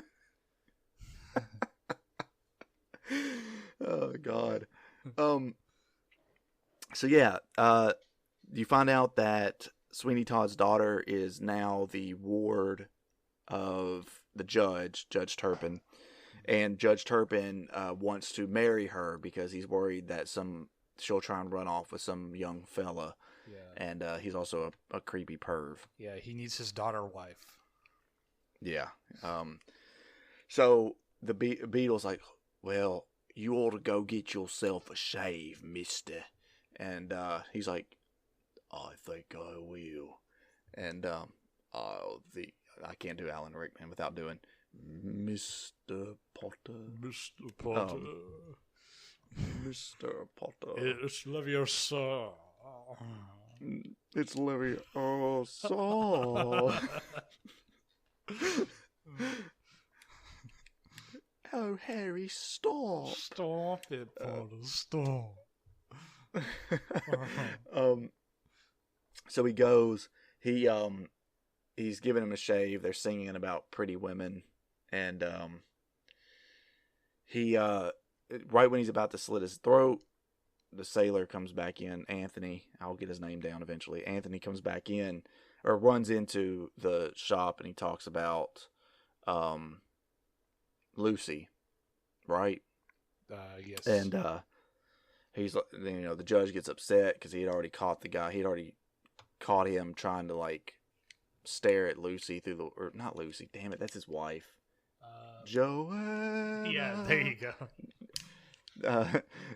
Oh, God. So, yeah, you find out that Sweeney Todd's daughter is now the ward of the judge, Judge Turpin. And Judge Turpin wants to marry her because he's worried that she'll try and run off with some young fella. Yeah. And he's also a creepy perv. Yeah, he needs his daughter wife. Yeah. So the Beetle's like, well, you ought to go get yourself a shave, mister. And he's like, I think I will. And I can't do Alan Rickman without doing Mr. Potter. Mr. Potter. Mr. Potter. It's Leviosa. It's Leviosa. Oh, Harry, stop. Stop it, Potter. Stop. So he goes, he's giving him a shave. They're singing about pretty women, and he right when he's about to slit his throat, the sailor comes back in. Anthony, I'll get his name down eventually. Anthony comes back in, or runs into the shop, and he talks about Lucy, right? Yes. And he's, the judge gets upset because he had already caught the guy. He'd already caught him trying to like stare at Lucy through the, or not Lucy, damn it, that's his wife. Joanna. Yeah, there you go.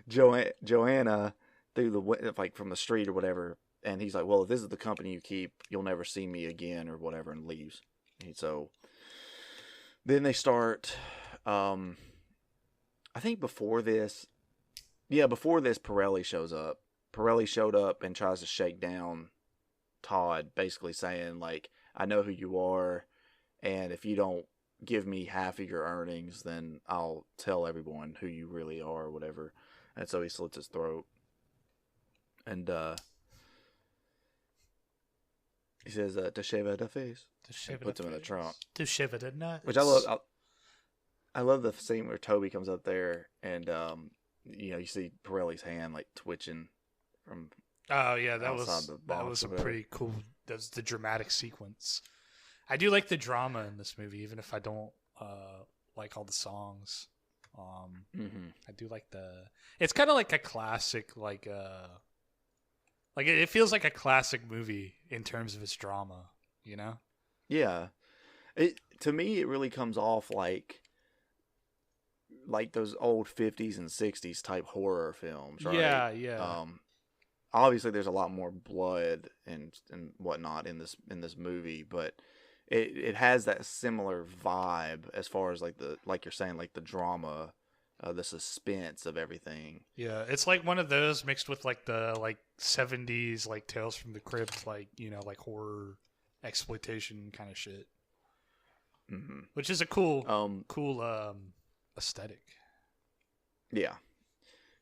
Joanna through the, like, from the street or whatever, and he's like, well, if this is the company you keep, you'll never see me again or whatever, and leaves. And so then they start, I think before this, Pirelli shows up. Pirelli showed up and tries to shake down Todd, basically saying, like, I know who you are, and if you don't give me half of your earnings, then I'll tell everyone who you really are or whatever. And so he slits his throat. And he says, to shave out the face. Puts him in the trunk. To shave it at night. Which I love. I love the scene where Toby comes up there and, you see Pirelli's hand, like, twitching from that outside was a pretty cool. That was the dramatic sequence. I do like the drama in this movie, even if I don't like all the songs. I do like it's kind of like a classic, like it feels like a classic movie in terms of its drama, you know? Yeah. To me, it really comes off like those old 50s and 60s type horror films, right? Yeah. Obviously there's a lot more blood and whatnot in this movie, but it has that similar vibe as far as like you're saying, like the drama, the suspense of everything. Yeah, it's like one of those mixed with like the 70s like Tales from the Crypt, like, like horror exploitation kind of shit. Mm-hmm. Which is a cool aesthetic. Yeah.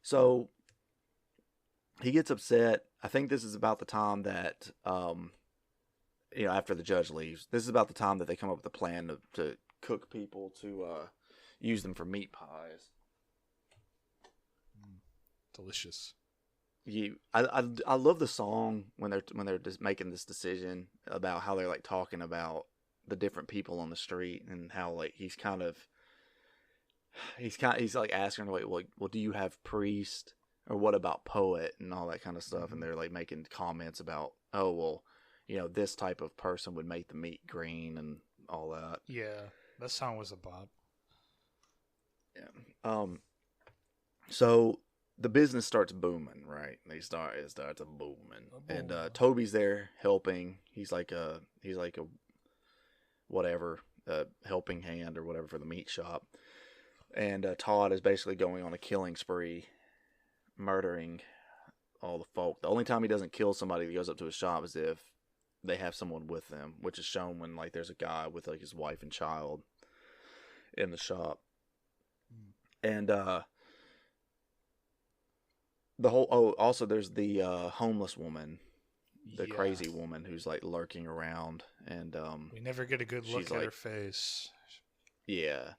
So he gets upset. I think this is about the time that after the judge leaves, this is about the time that they come up with a plan to cook people to use them for meat pies. Delicious. I love the song when they're just making this decision about how they're like talking about the different people on the street and how like he's like asking like, well, do you have priest, or what about poet, and all that kind of stuff, and they're like making comments about, oh well, this type of person would make the meat green and all that. Yeah, that song was a bop. Yeah. So the business starts booming, right? It starts booming, and Toby's there helping. He's like a whatever, helping hand or whatever for the meat shop, and Todd is basically going on a killing spree, murdering all the folk. The only time he doesn't kill somebody that goes up to his shop is if they have someone with them, which is shown when like there's a guy with like his wife and child in the shop. And also there's the homeless woman, the crazy woman who's like lurking around, and we never get a good look at her face. Yeah.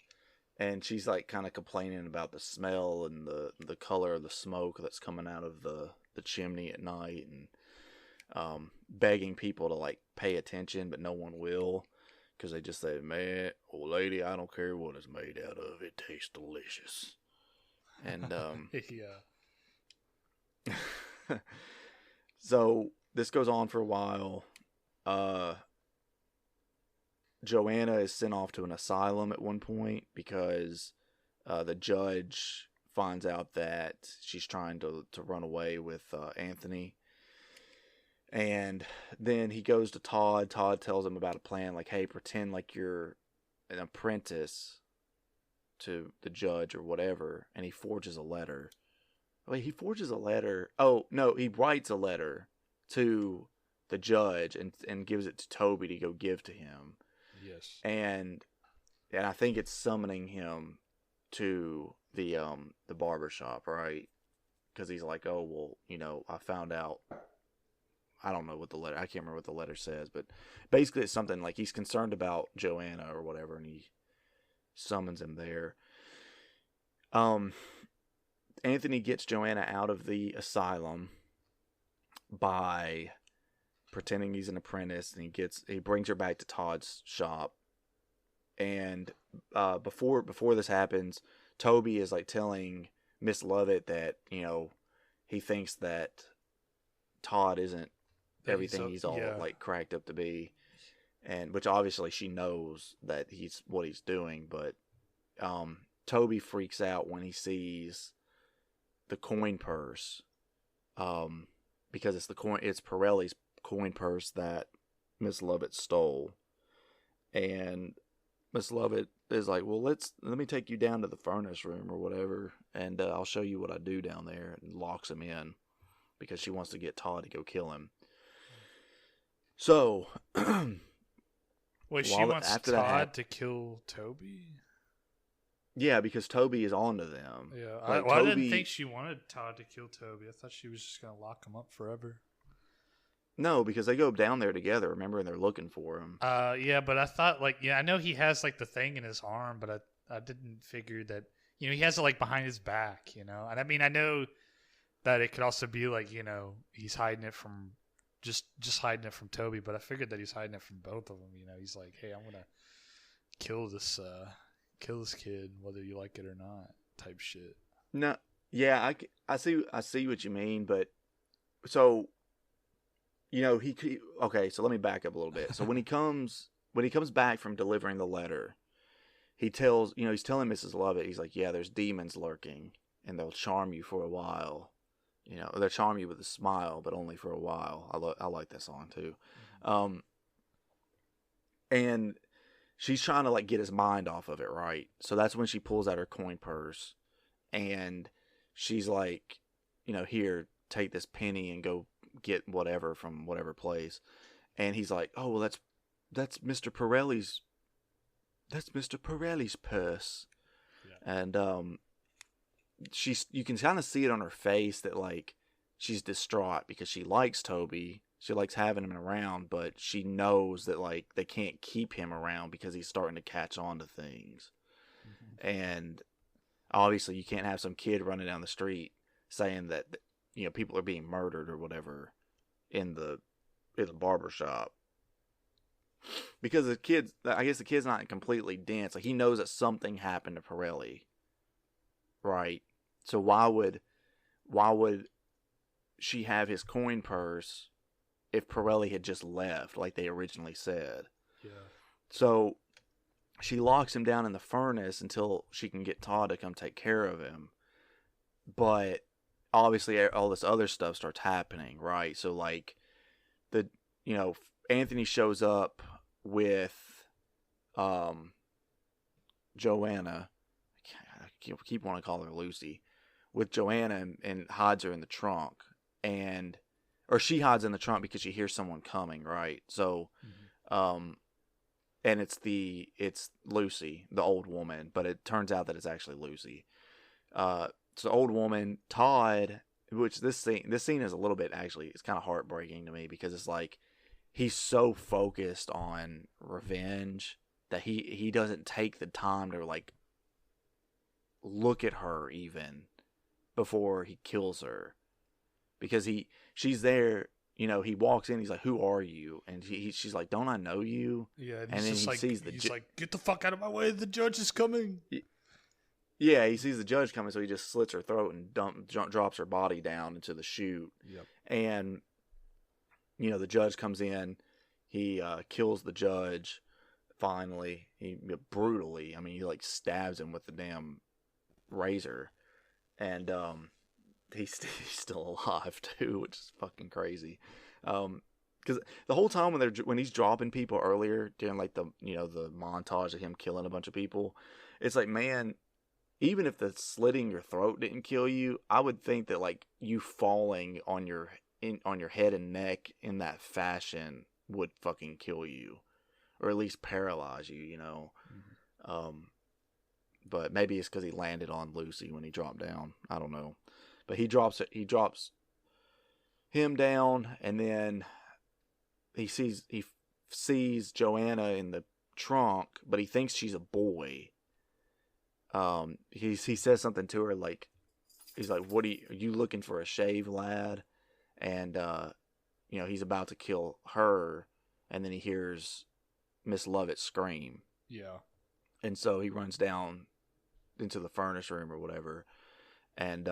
And she's like kind of complaining about the smell and the color of the smoke that's coming out of the chimney at night, and begging people to like pay attention, but no one will, because they just say, man, old lady, I don't care what it's made out of, it tastes delicious. And yeah. So this goes on for a while. Joanna is sent off to an asylum at one point because the judge finds out that she's trying to run away with Anthony. And then he goes to Todd. Todd tells him about a plan, like, hey, pretend like you're an apprentice to the judge or whatever. And he forges a letter. Wait, he forges a letter. Oh, no, he writes a letter to the judge and gives it to Toby to go give to him. Yes. And I think it's summoning him to the barber shop, right? Because he's like, oh, well, I found out. I don't know what the letter, I can't remember what the letter says, but basically it's something like he's concerned about Joanna or whatever, and he summons him there. Um, Anthony gets Joanna out of the asylum by pretending he's an apprentice, and he brings her back to Todd's shop. And before this happens, Toby is like telling Miss Lovett that he thinks that Todd isn't everything he's all like cracked up to be, and which obviously she knows that he's what he's doing, but Toby freaks out when he sees the coin purse, because it's Pirelli's coin purse that Miss Lovett stole, and Miss Lovett is like, well, let me take you down to the furnace room or whatever, and I'll show you what I do down there, and locks him in because she wants to get Todd to go kill him. So, wait, she wants Todd to kill Toby? Yeah, because Toby is onto them. Yeah, I didn't think she wanted Todd to kill Toby. I thought she was just gonna lock him up forever. No, because they go down there together, remember, and they're looking for him. Yeah, but I thought, I know he has, the thing in his arm, but I didn't figure that, he has it, behind his back, And I mean, I know that it could also be, he's hiding it from, just hiding it from Toby, but I figured that he's hiding it from both of them, He's like, hey, I'm gonna kill this kid, whether you like it or not, type shit. No, yeah, I see what you mean, but, so... okay, so let me back up a little bit. So when he comes back from delivering the letter, he's telling Mrs. Lovett, he's like, yeah, there's demons lurking, and they'll charm you for a while. They'll charm you with a smile, but only for a while. I like that song too. And she's trying to get his mind off of it, right? So that's when she pulls out her coin purse, and she's like, here, take this penny and go get whatever from whatever place. And he's like, oh, well, that's Mr. Pirelli's purse. Yeah. And you can kind of see it on her face that she's distraught because she likes Toby, she likes having him around, but she knows that they can't keep him around because he's starting to catch on to things. Mm-hmm. And obviously you can't have some kid running down the street saying that people are being murdered or whatever in the barber shop, because I guess the kid's not completely dense. He knows that something happened to Pirelli, right? So why would she have his coin purse if Pirelli had just left like they originally said? Yeah. So she locks him down in the furnace until she can get Todd to come take care of him, but obviously all this other stuff starts happening, right? So Anthony shows up with Joanna. I keep wanting to call her Lucy. With Joanna, and hides her in the trunk, or she hides in the trunk because she hears someone coming, right? So, and it's Lucy, the old woman, but it turns out that it's actually Lucy. It's the old woman, Todd, which this scene is a little bit, actually, it's kind of heartbreaking to me, because it's he's so focused on revenge that he doesn't take the time to look at her even before he kills her, because she's there. He walks in, he's like, who are you? And she's like, don't I know you? Yeah, and then he sees he's like, get the fuck out of my way, the judge is coming. Yeah, he sees the judge coming, so he just slits her throat and drops her body down into the chute. Yep. And, the judge comes in. He kills the judge, finally. He brutally. I mean, he, stabs him with the damn razor. And he's still alive, too, which is fucking crazy. Because the whole time when he's dropping people earlier, during, the montage of him killing a bunch of people, it's man... Even if the slitting your throat didn't kill you, I would think that you falling on your head and neck in that fashion would fucking kill you, or at least paralyze you. Mm-hmm. But maybe it's because he landed on Lucy when he dropped down. I don't know, but he drops him down, and then he sees Joanna in the trunk, but he thinks she's a boy. he says something to her like, he's like, "What are you looking for a shave, lad?" And he's about to kill her, and then he hears Miss Lovett scream. Yeah. And so he runs down into the furnace room or whatever, and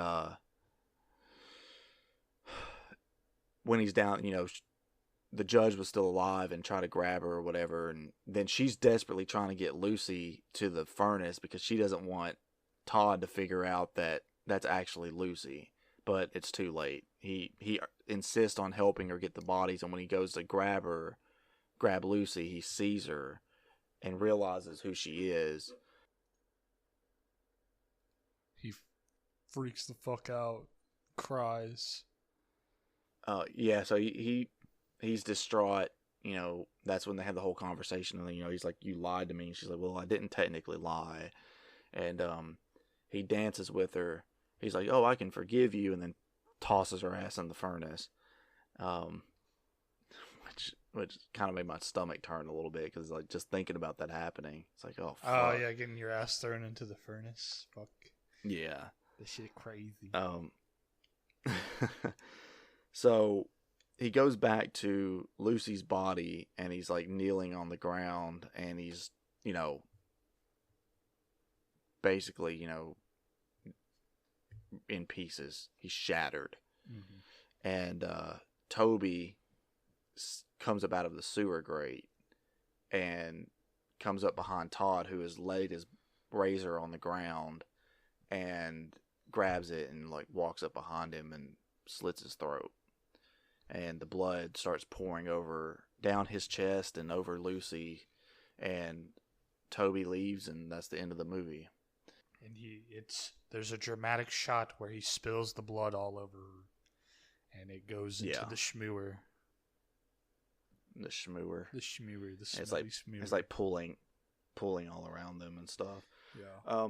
when he's down, the judge was still alive and try to grab her or whatever, and then she's desperately trying to get Lucy to the furnace because she doesn't want Todd to figure out that that's actually Lucy, but it's too late. He insists on helping her get the bodies, and when he goes to grab Lucy, he sees her and realizes who she is. He freaks the fuck out, cries. Yeah, so he's distraught. That's when they have the whole conversation, and he's like, "You lied to me." And she's like, "Well, I didn't technically lie." And he dances with her. He's like, "Oh, I can forgive you," and then tosses her ass in the furnace, which kind of made my stomach turn a little bit because like just thinking about that happening, it's like, oh, fuck. Oh yeah, getting your ass thrown into the furnace. Fuck. Yeah. This shit crazy. So he goes back to Lucy's body and he's like kneeling on the ground and he's, basically, in pieces. He's shattered. Mm-hmm. And Toby comes up out of the sewer grate and comes up behind Todd, who has laid his razor on the ground, and grabs it and like walks up behind him and slits his throat. And the blood starts pouring down his chest and over Lucy, and Toby leaves, and that's the end of the movie. And there's a dramatic shot where he spills the blood all over her, and it goes into the schmooer. The schmooer. It's like schmooer. It's like pulling all around them and stuff. Yeah.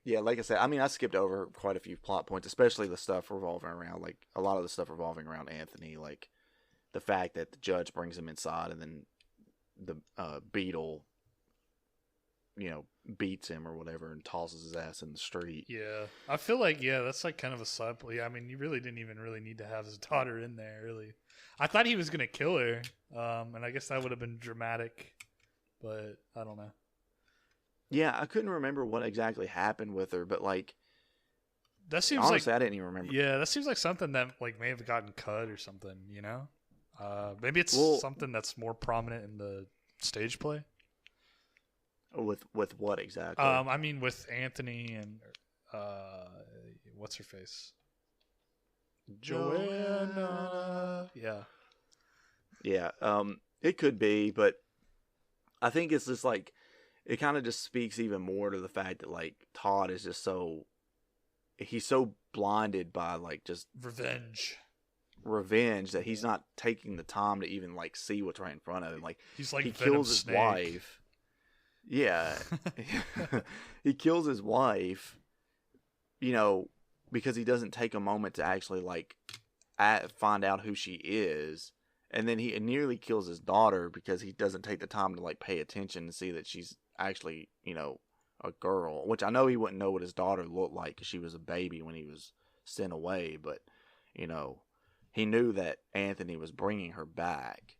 Yeah, like I said, I mean, I skipped over quite a few plot points, especially the stuff revolving around, like, a lot of the stuff revolving around Anthony, like, the fact that the judge brings him inside and then the beetle, beats him or whatever and tosses his ass in the street. Yeah. I feel like, that's like kind of a subplot. Yeah, I mean, you really didn't even really need to have his daughter in there, really. I thought he was going to kill her, and I guess that would have been dramatic, but I don't know. Yeah, I couldn't remember what exactly happened with her, but like, that seems honestly, I didn't even remember. Yeah, that seems like something that like may have gotten cut or something. Maybe it's something that's more prominent in the stage play. With what exactly? I mean, with Anthony and what's her face, Joanna. Yeah. Yeah. It could be, but I think it's just like, it kind of just speaks even more to the fact that like Todd is just he's so blinded by like just revenge that he's not taking the time to even like see what's right in front of him. Like, he's like, he kills his wife. Yeah. He kills his wife, because he doesn't take a moment to actually like find out who she is. And then he nearly kills his daughter because he doesn't take the time to like pay attention and see that she's actually, a girl, which I know he wouldn't know what his daughter looked like because she was a baby when he was sent away. But, he knew that Anthony was bringing her back,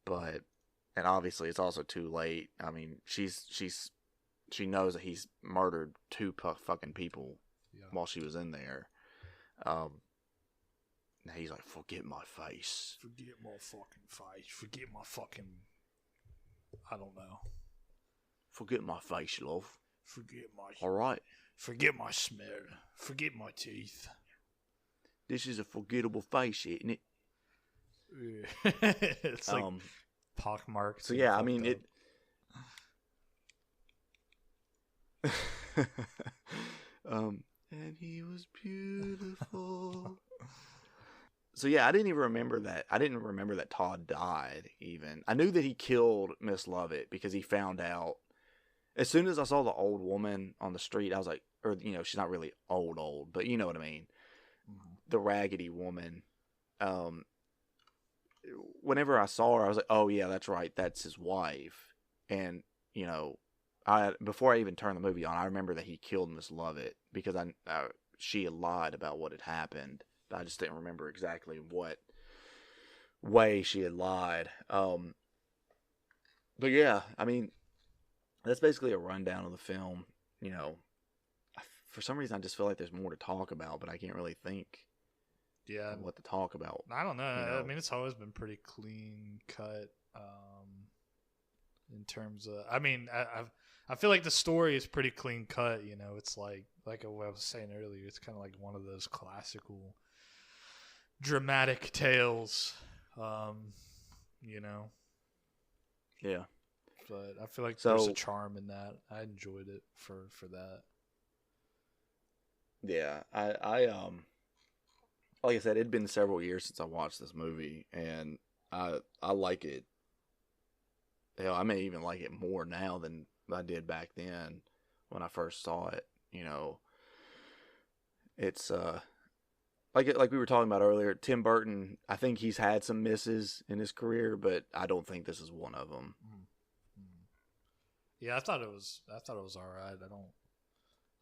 and obviously it's also too late. I mean, she knows that he's murdered two fucking people while she was in there. Now he's like, forget my face. Forget my fucking face. Forget my fucking, I don't know. Forget my face, love. Forget my... All right. Forget my smell. Forget my teeth. This is a forgettable face, isn't it? It's like pockmarked. So yeah, I mean, it... and he was beautiful. So yeah, I didn't even remember that. I didn't remember that Todd died, even. I knew that he killed Miss Lovett because he found out. As soon as I saw the old woman on the street, I was like, or, she's not really old, but you know what I mean. Mm-hmm. The raggedy woman. Whenever I saw her, I was like, oh yeah, that's right. That's his wife. And, before I even turned the movie on, I remember that he killed Miss Lovett because she had lied about what had happened. But I just didn't remember exactly what way she had lied. But yeah, I mean, that's basically a rundown of the film. You know, for some reason, I just feel like there's more to talk about, but I can't really think Yeah, of what to talk about. I don't know. You know? I mean, it's always been pretty clean cut. In terms of, I mean, I feel like the story is pretty clean cut. You know, it's like what I was saying earlier. It's kind of like one of those classical dramatic tales. You know. Yeah. But I feel like there's a charm in that. I enjoyed it for that. Yeah, I like I said, it'd been several years since I watched this movie, and I like it. Hell, I may even like it more now than I did back then when I first saw it. You know, it's like we were talking about earlier. Tim Burton, I think he's had some misses in his career, but I don't think this is one of them. Yeah, I thought it was all right.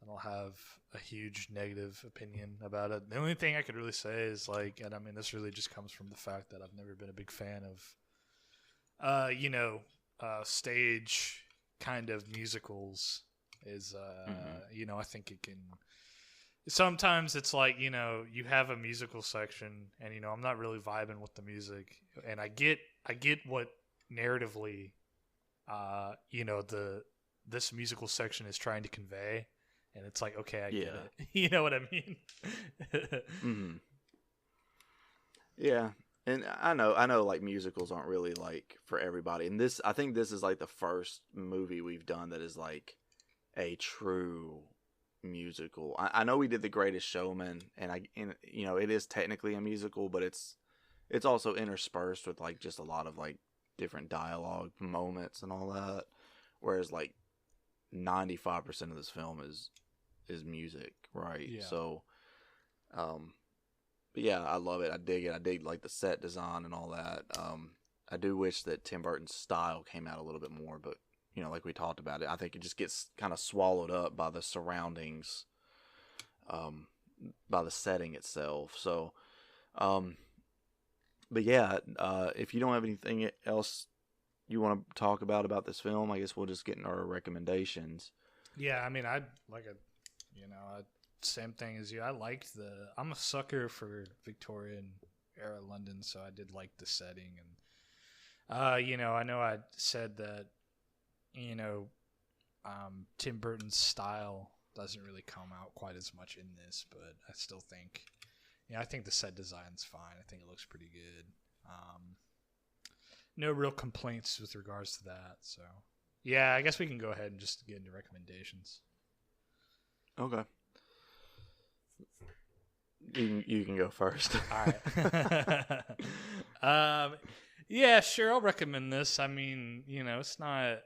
I don't have a huge negative opinion about it. The only thing I could really say is like, and I mean, this really just comes from the fact that I've never been a big fan of, stage kind of musicals. Is you know, I think it can. Sometimes it's like, you know, you have a musical section, and you know, I'm not really vibing with the music, and I get what narratively, you know, this musical section is trying to convey. And it's like, okay, I get it. You know what I mean? Mm-hmm. Yeah, and I know, like musicals aren't really like for everybody. And I think this is like the first movie we've done that is like a true musical. I know we did The Greatest Showman, and you know, it is technically a musical, but it's also interspersed with like just a lot of like different dialogue moments and all that. Whereas like 95% of this film is music, right? Yeah. So, but yeah, I love it. I dig it. I dig like the set design and all that. I do wish that Tim Burton's style came out a little bit more, but you know, like we talked about it, I think it just gets kind of swallowed up by the surroundings, by the setting itself. So, but yeah, if you don't have anything else you want to talk about this film, I guess we'll just get into our recommendations. Yeah, I mean, same thing as you. I'm a sucker for Victorian era London, so I did like the setting. And, you know, I know I said that, you know, Tim Burton's style doesn't really come out quite as much in this, but I still think, I think the set design's fine. I think it looks pretty good. No real complaints with regards to that. So, yeah, I guess we can go ahead and just get into recommendations. Okay. You can go first. All right. Yeah, sure. I'll recommend this. I mean, you know, it's not.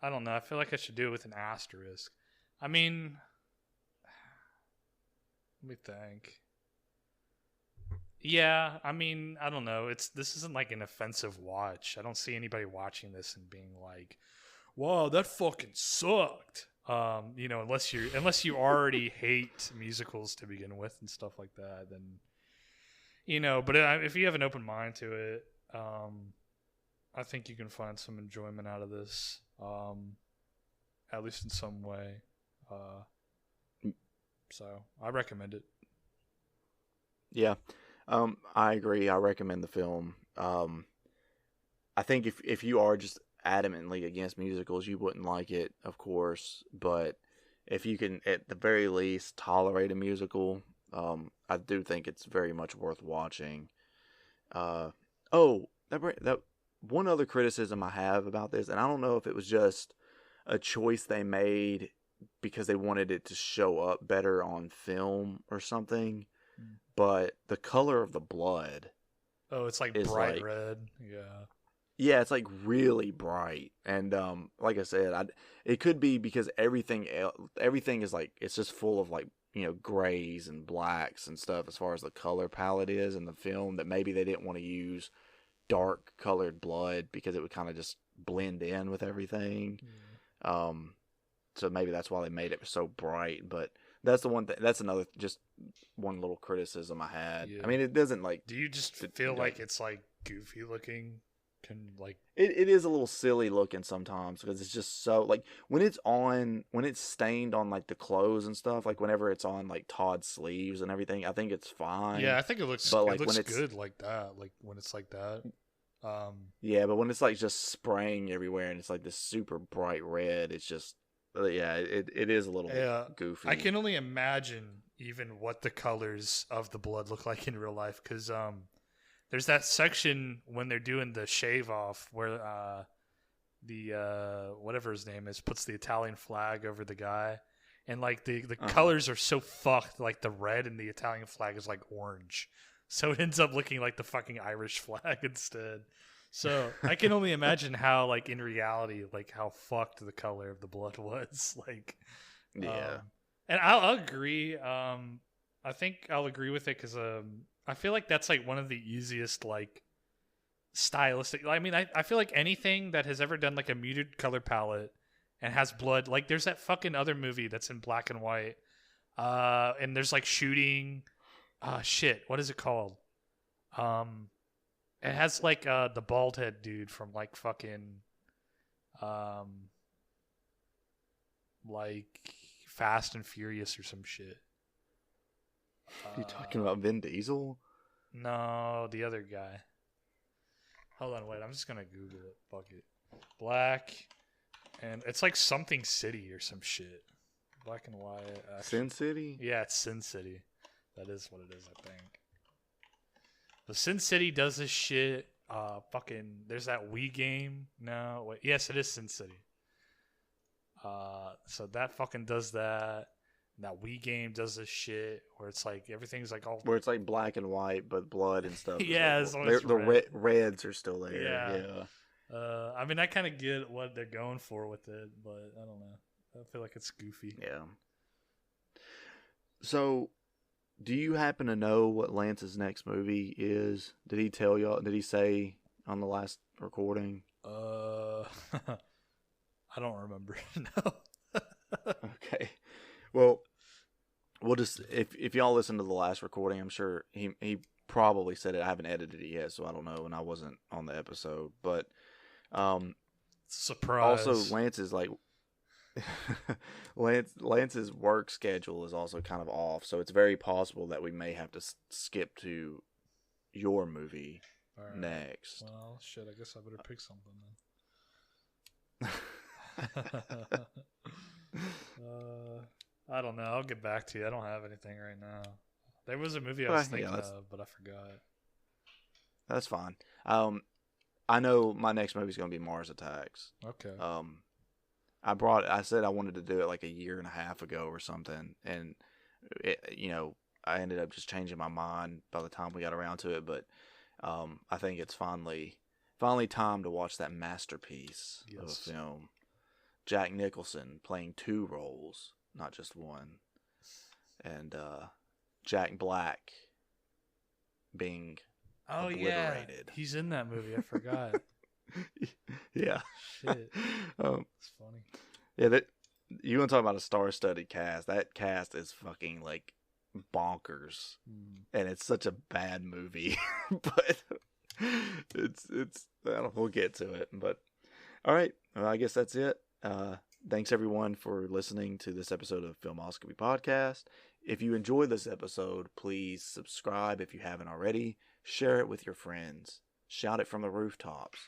I don't know. I feel like I should do it with an asterisk. I mean, let me think. Yeah, I mean, I don't know. This isn't like an offensive watch. I don't see anybody watching this and being like, "Wow, that fucking sucked." You know, unless you already hate musicals to begin with and stuff like that, then, you know. But if you have an open mind to it, I think you can find some enjoyment out of this, at least in some way. So I recommend it. Yeah, I agree. I recommend the film. I think if you are just adamantly against musicals, you wouldn't like it, of course. But if you can, at the very least, tolerate a musical, I do think it's very much worth watching. That one other criticism I have about this, and I don't know if it was just a choice they made because they wanted it to show up better on film or something, but the color of the blood. Oh, it's like bright red. Yeah. Yeah, it's like really bright, and like I said, it could be because everything is like, it's just full of like, you know, grays and blacks and stuff as far as the color palette is in the film, that maybe they didn't want to use dark colored blood because it would kind of just blend in with everything. So maybe that's why they made it so bright. But that's the one thing. That's another just one little criticism I had. Yeah. I mean, it doesn't like. Do you just feel like it's like goofy looking? It is a little silly looking sometimes because it's just so like when it's stained on like the clothes and stuff, like whenever it's on like Todd's sleeves and everything, I think it's fine. Yeah, I think it looks but like it looks when it's good like that, like when it's like that. Yeah, but when it's like just spraying everywhere and it's like this super bright red, it's just it is a little goofy. I can only imagine even what the colors of the blood look like in real life because there's that section when they're doing the shave off where the whatever his name is puts the Italian flag over the guy, and like the colors are so fucked. Like the red in the Italian flag is like orange, so it ends up looking like the fucking Irish flag instead. So I can only imagine how like in reality like how fucked the color of the blood was. Like and I'll agree. I think I'll agree with it because I feel like that's like one of the easiest like stylistic. I mean, I feel like anything that has ever done like a muted color palette and has blood, like there's that fucking other movie that's in black and white, and there's like shooting. Shit, what is it called? It has like the bald head dude from like fucking, like Fast and Furious or some shit. You talking about Vin Diesel? No, the other guy. Hold on, wait. I'm just gonna Google it. Fuck it. Black, and it's like something city or some shit. Black and white. Sin City? Yeah, it's Sin City. That is what it is, I think. The Sin City does this shit. Fucking. There's that Wii game. No, wait. Yes, it is Sin City. So that fucking does that. That Wii game does this shit where it's like everything's like all where it's like black and white, but blood and stuff. Yeah, like, the reds are still there. Yeah. I mean, I kind of get what they're going for with it, but I don't know. I feel like it's goofy. Yeah. So, do you happen to know what Lance's next movie is? Did he tell y'all? Did he say on the last recording? I don't remember. No. Okay. Well, we'll just if y'all listen to the last recording, I'm sure he probably said it. I haven't edited it yet, so I don't know, and I wasn't on the episode. But surprise. Also, Lance's like Lance's work schedule is also kind of off, so it's very possible that we may have to skip to your movie next. Well, shit. I guess I better pick something then. I don't know. I'll get back to you. I don't have anything right now. There was a movie I was thinking of, but I forgot. That's fine. I know my next movie is going to be Mars Attacks. Okay. I said I wanted to do it like a year and a half ago or something, and I ended up just changing my mind by the time we got around to it. But I think it's finally time to watch that masterpiece of a film. Jack Nicholson playing 2 roles, not just one, and Jack Black being obliterated. Yeah, he's in that movie. I forgot. Yeah, shit. It's funny. Yeah, you want to talk about a star-studded cast? That cast is fucking like bonkers, and it's such a bad movie, but it's. We'll get to it, but all right. Well, I guess that's it. Thanks everyone for listening to this episode of Filmoscopy Podcast. If you enjoyed this episode, please subscribe if you haven't already. Share it with your friends. Shout it from the rooftops.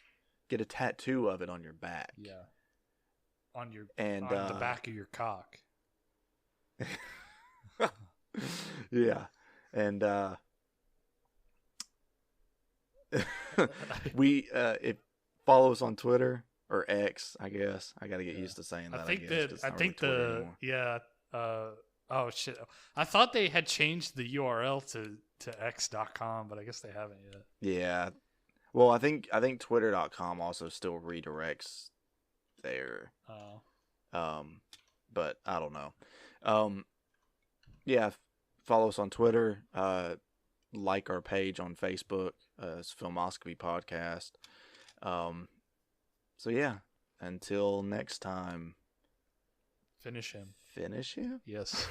Get a tattoo of it on your back. Yeah. On the back of your cock. Yeah. And if follow us on Twitter or X, I guess. I got to get used to saying that. Oh shit. I thought they had changed the URL to x.com, but I guess they haven't yet. Yeah. Well, I think twitter.com also still redirects there. Oh. But I don't know. Yeah, follow us on Twitter. Like our page on Facebook. It's Filmoscopy Podcast. So yeah, until next time, Finish him. Finish him? Yes.